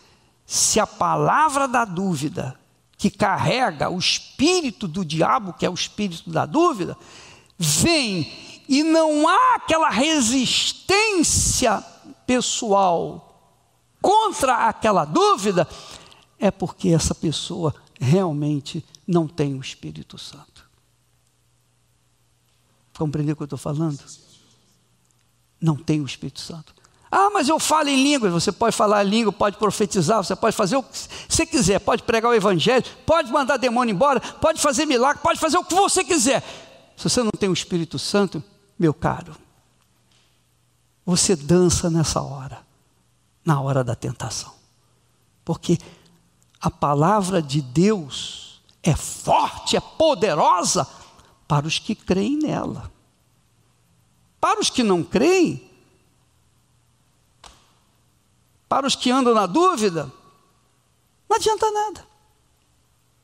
se a palavra da dúvida, que carrega o espírito do diabo, que é o espírito da dúvida, vem e não há aquela resistência pessoal contra aquela dúvida, é porque essa pessoa realmente não tem o Espírito Santo. Compreendeu o que eu estou falando? Não tem o Espírito Santo. Ah, mas eu falo em línguas. Você pode falar em língua, pode profetizar, você pode fazer o que você quiser, pode pregar o evangelho, pode mandar demônio embora, pode fazer milagre, pode fazer o que você quiser. Se você não tem o Espírito Santo, meu caro, você dança nessa hora, na hora da tentação. Porque a palavra de Deus é forte, é poderosa para os que creem nela. Para os que não creem, para os que andam na dúvida, não adianta nada.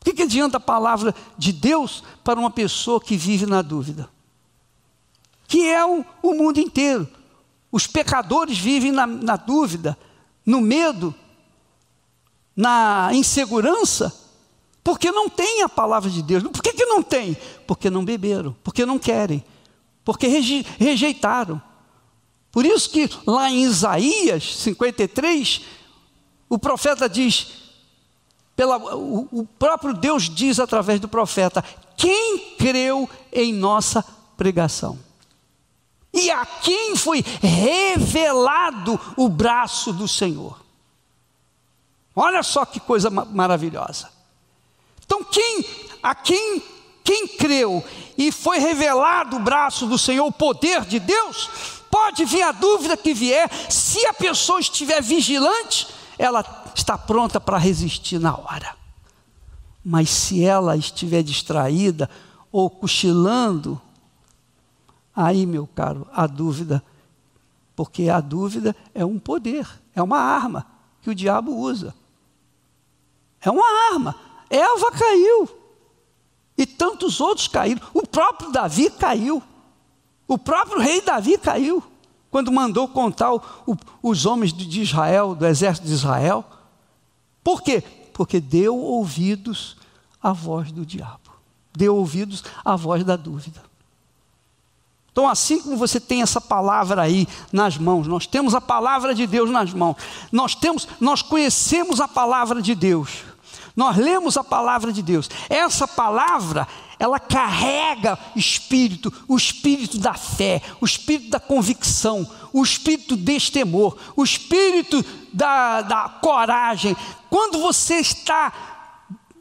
O que adianta a palavra de Deus para uma pessoa que vive na dúvida? Que é o mundo inteiro. Os pecadores vivem na dúvida, no medo, na insegurança, porque não tem a palavra de Deus. Por que não tem? Porque não beberam, porque não querem, porque rejeitaram. Por isso que lá em Isaías 53, o profeta diz, o próprio Deus diz através do profeta: quem creu em nossa pregação? E a quem foi revelado o braço do Senhor? Olha só que coisa maravilhosa. Então quem creu e foi revelado o braço do Senhor, o poder de Deus, pode vir a dúvida que vier, se a pessoa estiver vigilante, ela está pronta para resistir na hora. Mas se ela estiver distraída ou cochilando, aí, meu caro, a dúvida, porque a dúvida é um poder, é uma arma que o diabo usa. É uma arma. Eva caiu e tantos outros caíram. O próprio Davi caiu. O próprio rei Davi caiu quando mandou contar os homens de Israel, do exército de Israel. Por quê? Porque deu ouvidos à voz do diabo. Deu ouvidos à voz da dúvida. Então, assim como você tem essa palavra aí nas mãos, nós temos a palavra de Deus nas mãos. Nós conhecemos a palavra de Deus. Nós lemos a palavra de Deus. Essa palavra, ela carrega espírito, o espírito da fé, o espírito da convicção, o espírito do destemor, o espírito da coragem. Quando você está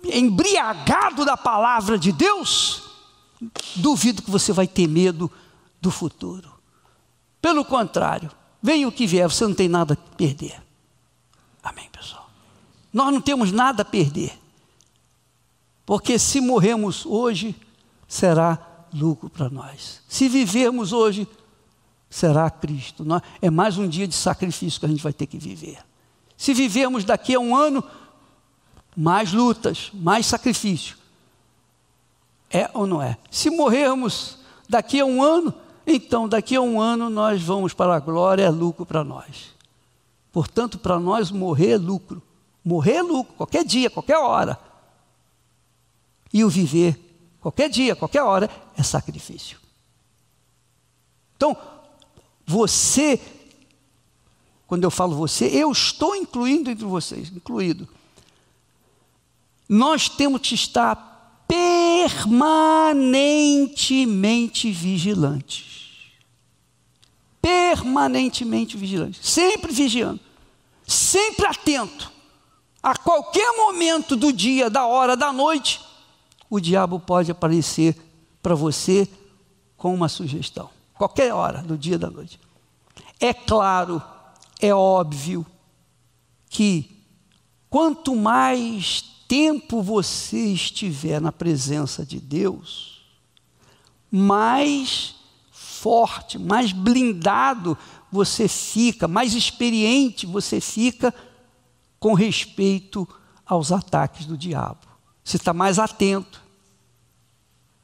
embriagado da palavra de Deus, duvido que você vai ter medo do futuro. Pelo contrário, venha o que vier, você não tem nada a perder. Amém, pessoal? Nós não temos nada a perder. Porque se morrermos hoje, será lucro para nós. Se vivermos hoje, será Cristo. É mais um dia de sacrifício que a gente vai ter que viver. Se vivermos daqui a um ano, mais lutas, mais sacrifício. É ou não é? Se morrermos daqui a um ano, então daqui a um ano nós vamos para a glória, é lucro para nós. Portanto, para nós morrer é lucro. Morrer é lucro, qualquer dia, qualquer hora. E o viver, qualquer dia, qualquer hora, é sacrifício. Então, você, quando eu falo você, eu estou incluindo entre vocês, incluído. Nós temos que estar permanentemente vigilantes. Permanentemente vigilantes. Sempre vigiando. Sempre atento. A qualquer momento do dia, da hora, da noite, o diabo pode aparecer para você com uma sugestão. Qualquer hora do dia, da noite. É claro, é óbvio que quanto mais tempo você estiver na presença de Deus, mais forte, mais blindado você fica, mais experiente você fica com respeito aos ataques do diabo. Você está mais atento.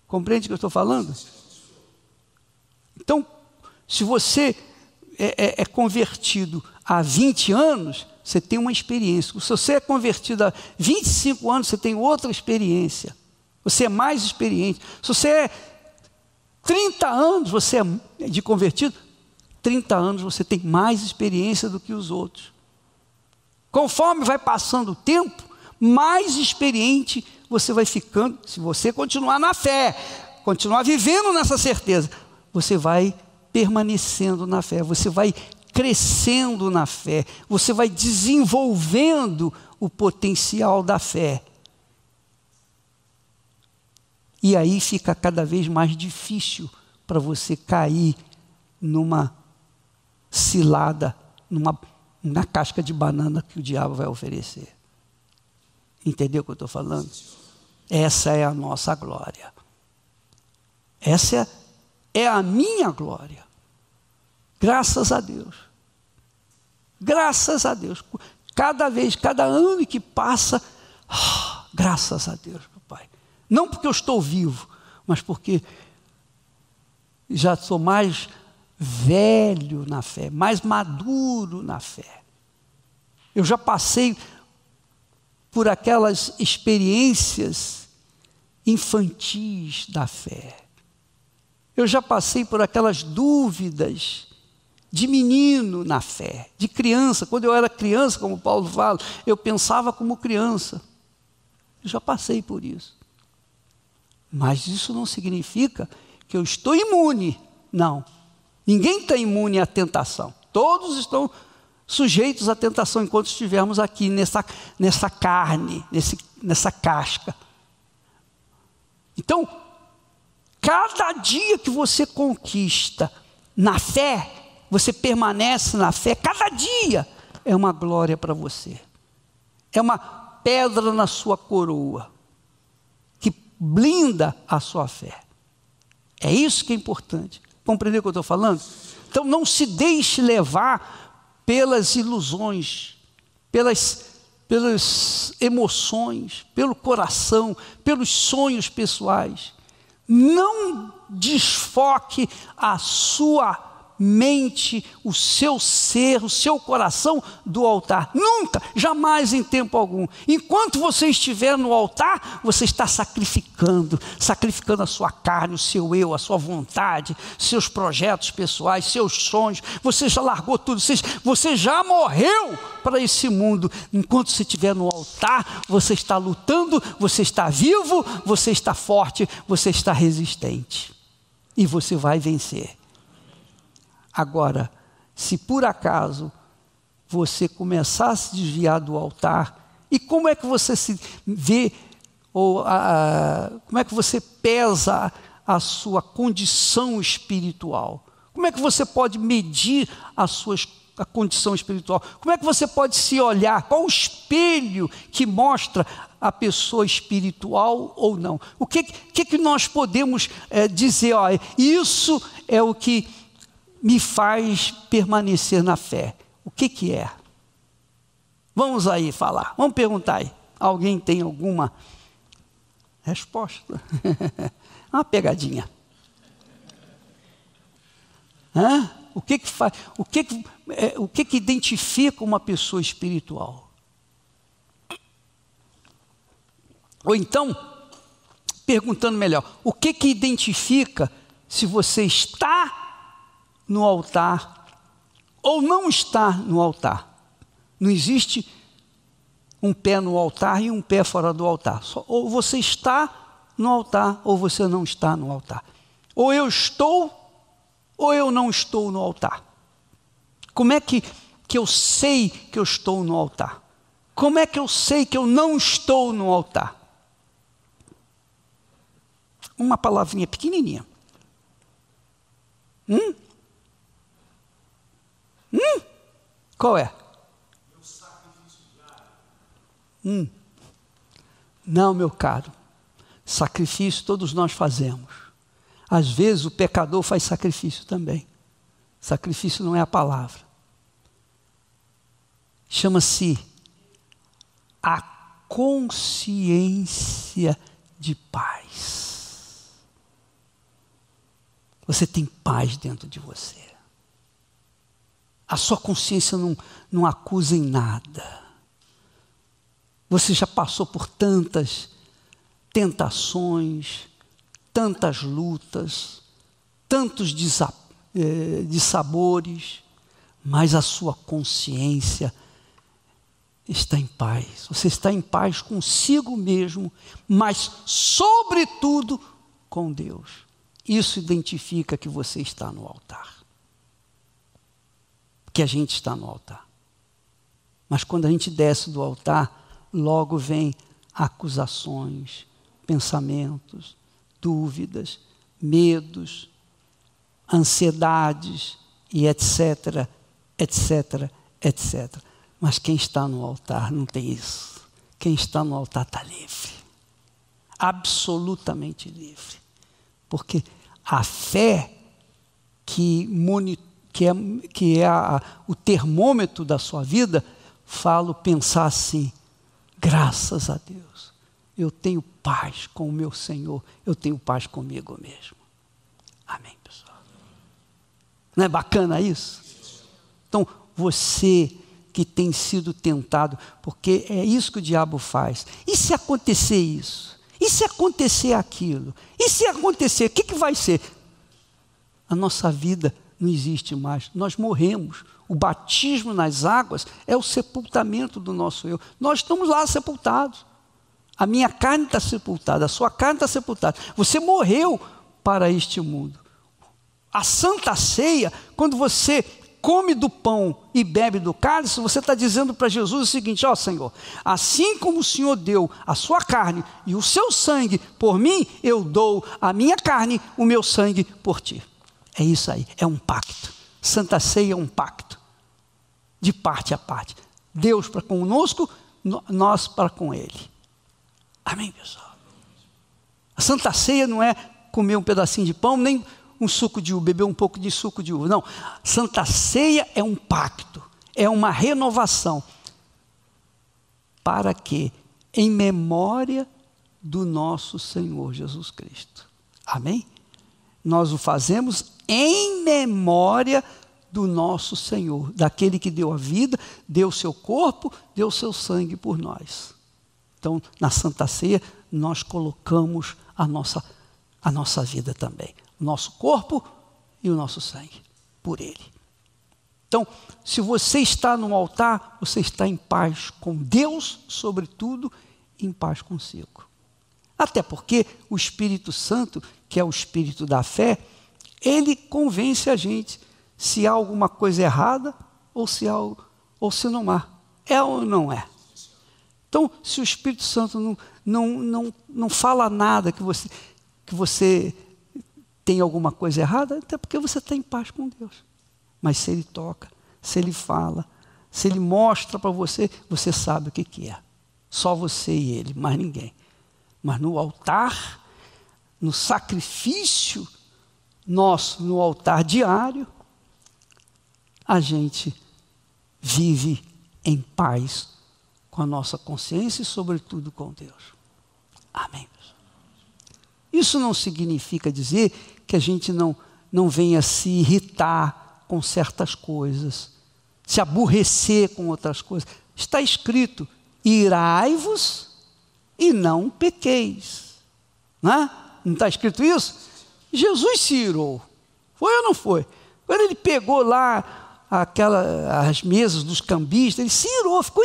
Compreende o que eu estou falando? Então, se você é convertido há 20 anos, você tem uma experiência. Se você é convertido há 25 anos, você tem outra experiência. Você é mais experiente. Se você é 30 anos, você é de convertido, 30 anos você tem mais experiência do que os outros. Conforme vai passando o tempo, mais experiente você vai ficando. Se você continuar na fé, continuar vivendo nessa certeza, você vai permanecendo na fé, você vai crescendo na fé, você vai desenvolvendo o potencial da fé. E aí fica cada vez mais difícil para você cair numa cilada, na casca de banana que o diabo vai oferecer. Entendeu o que eu estou falando? Essa é a nossa glória. Essa é a minha glória. Graças a Deus. Graças a Deus. Cada vez, cada ano que passa, graças a Deus, meu Pai. Não porque eu estou vivo, mas porque já sou mais velho na fé, mais maduro na fé. Eu já passei por aquelas experiências infantis da fé. Eu já passei por aquelas dúvidas de menino na fé, de criança. Quando eu era criança, como Paulo fala, eu pensava como criança. Eu já passei por isso. Mas isso não significa que eu estou imune. Não. Ninguém está imune à tentação. Todos estão sujeitos à tentação enquanto estivermos aqui nessa carne, nessa casca. Então, cada dia que você conquista na fé, você permanece na fé, cada dia é uma glória para você. É uma pedra na sua coroa, que blinda a sua fé. É isso que é importante. Compreendeu o que eu estou falando? Então não se deixe levar pelas ilusões, pelas emoções, pelo coração, pelos sonhos pessoais. Não desfoque a sua mente, o seu ser, o seu coração do altar. Nunca, jamais em tempo algum. Enquanto você estiver no altar, você está sacrificando a sua carne, o seu eu, a sua vontade, seus projetos pessoais, seus sonhos. Você já largou tudo, você já morreu para esse mundo. Enquanto você estiver no altar, você está lutando, você está vivo, você está forte, você está resistente. E você vai vencer. Agora, se por acaso você começar a se desviar do altar, e como é que você se vê, ou como é que você pesa a sua condição espiritual? Como é que você pode medir a condição espiritual? Como é que você pode se olhar? Qual o espelho que mostra a pessoa espiritual ou não? O que nós podemos dizer? Olha, isso é o que me faz permanecer na fé. O que é? Vamos aí falar, vamos perguntar aí. Alguém tem alguma resposta? Uma pegadinha. O que faz? O que identifica uma pessoa espiritual? Ou então, perguntando melhor, o que identifica se você está no altar ou não está no altar? Não existe um pé no altar e um pé fora do altar. Ou você está no altar ou você não está no altar. Ou eu estou ou eu não estou no altar. Como é que eu sei que eu estou no altar? Como é que eu sei que eu não estou no altar? Uma palavrinha pequenininha. Qual é? Não, meu caro. Sacrifício todos nós fazemos. Às vezes o pecador faz sacrifício também. Sacrifício não é a palavra. Chama-se a consciência de paz. Você tem paz dentro de você. A sua consciência não acusa em nada. Você já passou por tantas tentações, tantas lutas, tantos dissabores, mas a sua consciência está em paz. Você está em paz consigo mesmo, mas sobretudo com Deus. Isso identifica que você está no altar. Que a gente está no altar. Mas quando a gente desce do altar, logo vem acusações, pensamentos, dúvidas, medos, ansiedades e etc, etc, etc. Mas quem está no altar não tem isso. Quem está no altar está livre. Absolutamente livre. Porque a fé que é o termômetro da sua vida, pensar assim, graças a Deus, eu tenho paz com o meu Senhor, eu tenho paz comigo mesmo. Amém, pessoal? Não é bacana isso? Então, você que tem sido tentado, porque é isso que o diabo faz. E se acontecer isso? E se acontecer aquilo? E se acontecer, o que vai ser? A nossa vida não existe mais, nós morremos. O batismo nas águas é o sepultamento do nosso eu. Nós estamos lá sepultados. A minha carne está sepultada, a sua carne está sepultada. Você morreu para este mundo. A Santa Ceia, quando você come do pão e bebe do cálice, você está dizendo para Jesus o seguinte: ó Senhor, assim como o Senhor deu a sua carne e o seu sangue por mim, eu dou a minha carne, o meu sangue por ti. É isso aí, é um pacto. Santa Ceia é um pacto, de parte a parte. Deus para conosco, nós para com Ele. Amém, pessoal? A Santa Ceia não é comer um pedacinho de pão, nem um suco de uva, beber um pouco de suco de uva. Não, Santa Ceia é um pacto, é uma renovação. Para quê? Em memória do nosso Senhor Jesus Cristo. Amém? Nós o fazemos em memória do nosso Senhor, daquele que deu a vida, deu o seu corpo, deu o seu sangue por nós. Então, na Santa Ceia, nós colocamos a nossa vida também. O nosso corpo e o nosso sangue, por Ele. Então, se você está no altar, você está em paz com Deus, sobretudo, em paz consigo. Até porque o Espírito Santo, que é o Espírito da fé, ele convence a gente se há alguma coisa errada ou se não há. É ou não é? Então, se o Espírito Santo não fala nada que você tem alguma coisa errada, até porque você está em paz com Deus. Mas se Ele toca, se Ele fala, se Ele mostra para você, você sabe o que é. Só você e Ele, mais ninguém. Mas no altar, no sacrifício nosso, no altar diário, a gente vive em paz com a nossa consciência e, sobretudo, com Deus. Amém. Isso não significa dizer que a gente não venha se irritar com certas coisas, se aborrecer com outras coisas. Está escrito: irai-vos e não pequeis. Não está escrito isso? Jesus se irou. Foi ou não foi? Quando ele pegou lá as mesas dos cambistas, ele se irou, ficou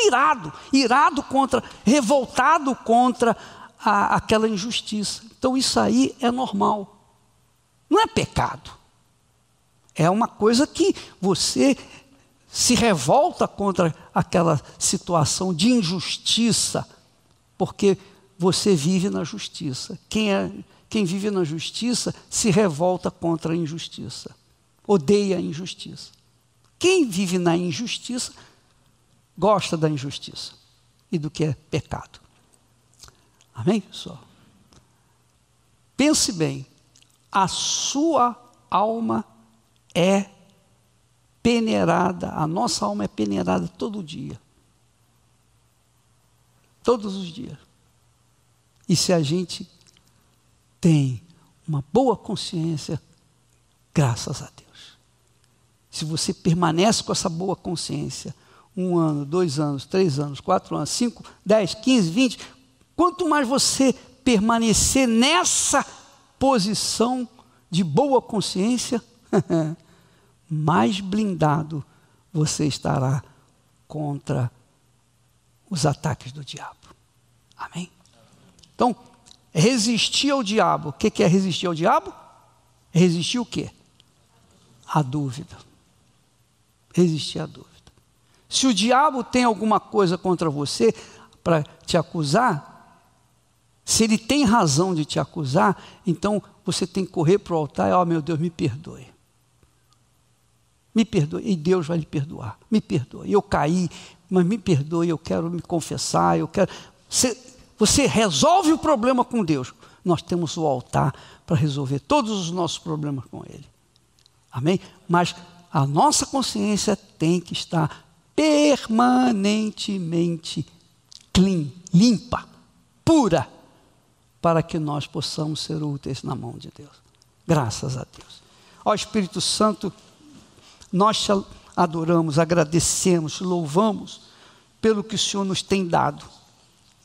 revoltado contra aquela injustiça. Então isso aí é normal, não é pecado, é uma coisa que você se revolta contra aquela situação de injustiça, porque você vive na justiça. Quem vive na justiça se revolta contra a injustiça, odeia a injustiça. Quem vive na injustiça gosta da injustiça e do que é pecado. Amém, pessoal? Pense bem, a sua alma é peneirada, a nossa alma é peneirada todo dia. Todos os dias. E se a gente tem uma boa consciência, graças a Deus. Se você permanece com essa boa consciência, 1 ano, 2 anos, 3 anos, 4 anos, 5, 10, 15, 20, quanto mais você permanecer nessa posição de boa consciência, mais blindado você estará contra os ataques do diabo. Amém? Então, resistir ao diabo. O que é resistir ao diabo? Resistir o quê? A dúvida. Resistir à dúvida. Se o diabo tem alguma coisa contra você para te acusar, se ele tem razão de te acusar, então você tem que correr para o altar e, meu Deus, me perdoe. Me perdoe, e Deus vai lhe perdoar. Me perdoe, eu caí, mas me perdoe, eu quero me confessar, eu quero... Você resolve o problema com Deus. Nós temos o altar para resolver todos os nossos problemas com Ele. Amém? Mas a nossa consciência tem que estar permanentemente limpa, pura, para que nós possamos ser úteis na mão de Deus. Graças a Deus. Ó Espírito Santo, nós te adoramos, agradecemos, louvamos pelo que o Senhor nos tem dado.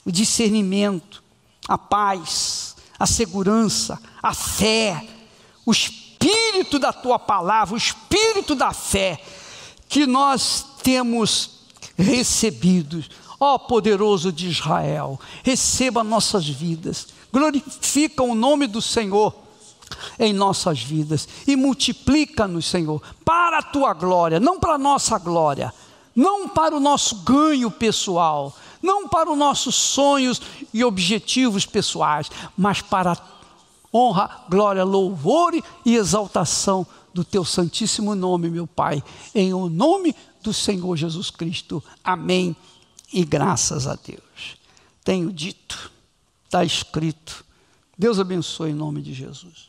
O discernimento, a paz, a segurança, a fé, o espírito da tua palavra, o espírito da fé que nós temos recebido. Ó poderoso de Israel, receba nossas vidas, glorifica o nome do Senhor em nossas vidas e multiplica-nos, Senhor, para a tua glória, não para a nossa glória, não para o nosso ganho pessoal, não para os nossos sonhos e objetivos pessoais, mas para a honra, glória, louvor e exaltação do teu santíssimo nome, meu Pai, em o nome do Senhor Jesus Cristo. Amém e graças a Deus. Tenho dito, está escrito. Deus abençoe em nome de Jesus.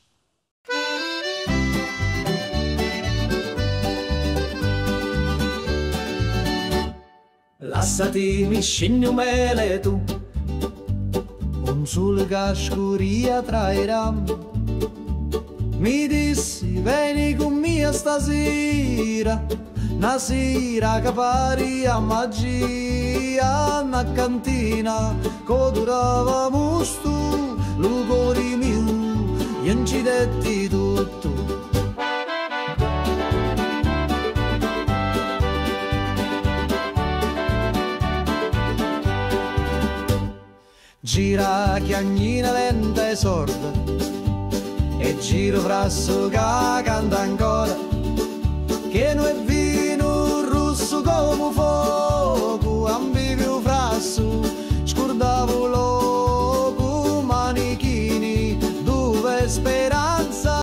Lasciatemi scegli mele tu, un sole che scuria trairà. Mi dissi vieni con me stasera, una sera che pari a magia, una cantina che durava musto, lugori mio, e non ci detti tutto. Gira chiagnina lenta e sorda, e giro frasso che canta ancora, che non è vino rosso come fuoco, ambivio frasso, scordavo loco, manichini, dove speranza,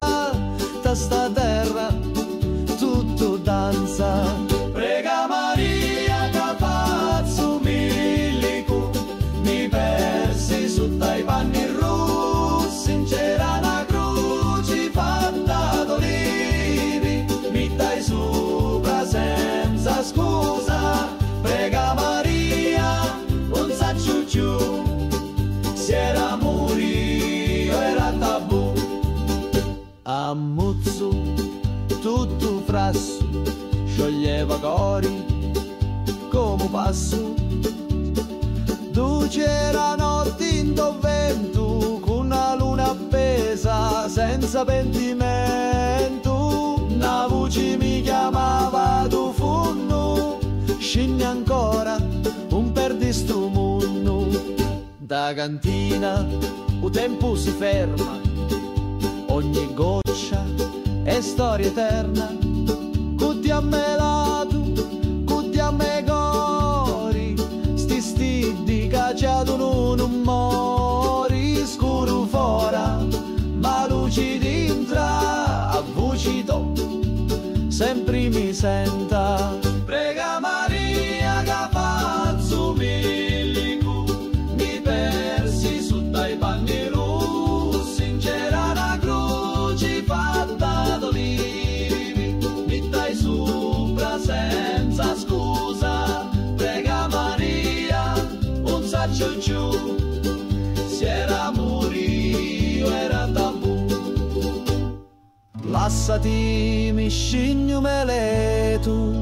grasso scioglieva cori come passo. Tu c'era notte in vento con una luna appesa senza pentimento. Una voce mi chiamava tu funno, scendi ancora un perdi sto mondo. Da cantina il tempo si ferma, ogni goccia è storia eterna. Cutti a me lato, cutti a me cori, sti stidi cacciato non mori. Scuro fora, ma luci dintra, a voci to, sempre mi senta. Prega Maria che faccio milico, mi persi su dai panni rossi, c'era una croce fatta d'olivi, mi dai sopra senza scusa. Prega Maria, un saccio giù, se era morio era tabù. Lassati mi scigno meletu,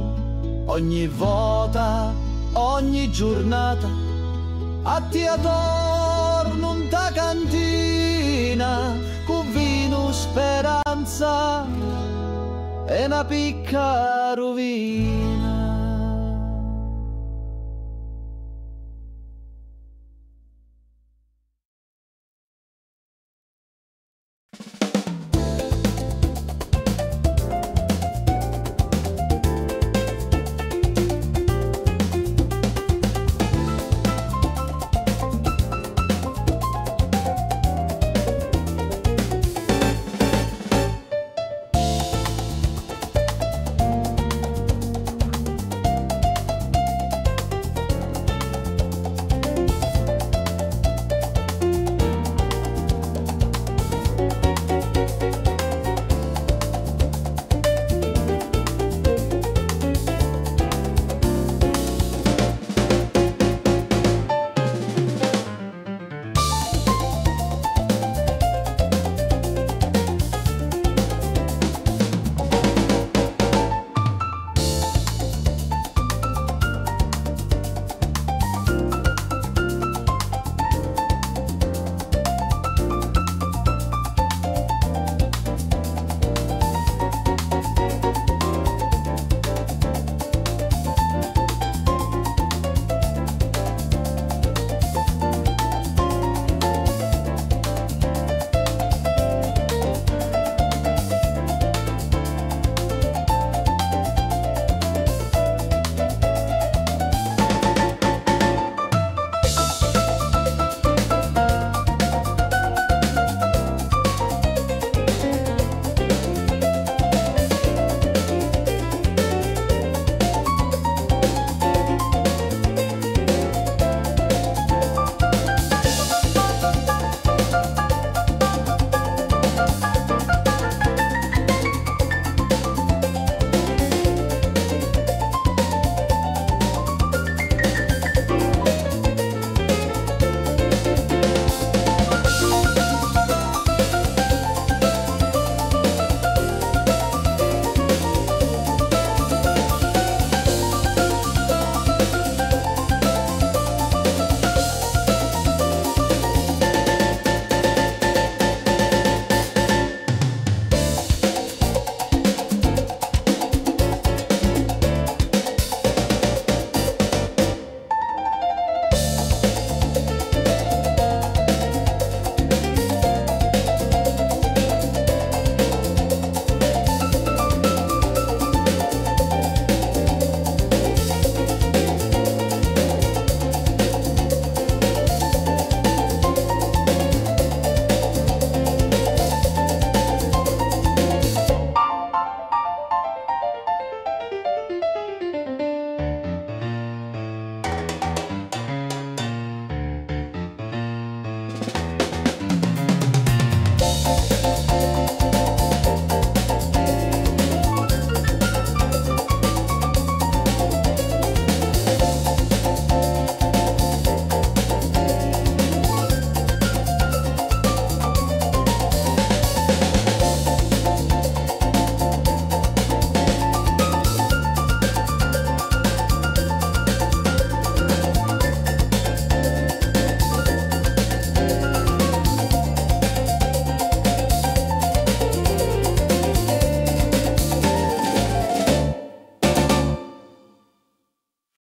ogni volta, ogni giornata, a ti torno in ta cantina, con vino speranza e una picca rovina.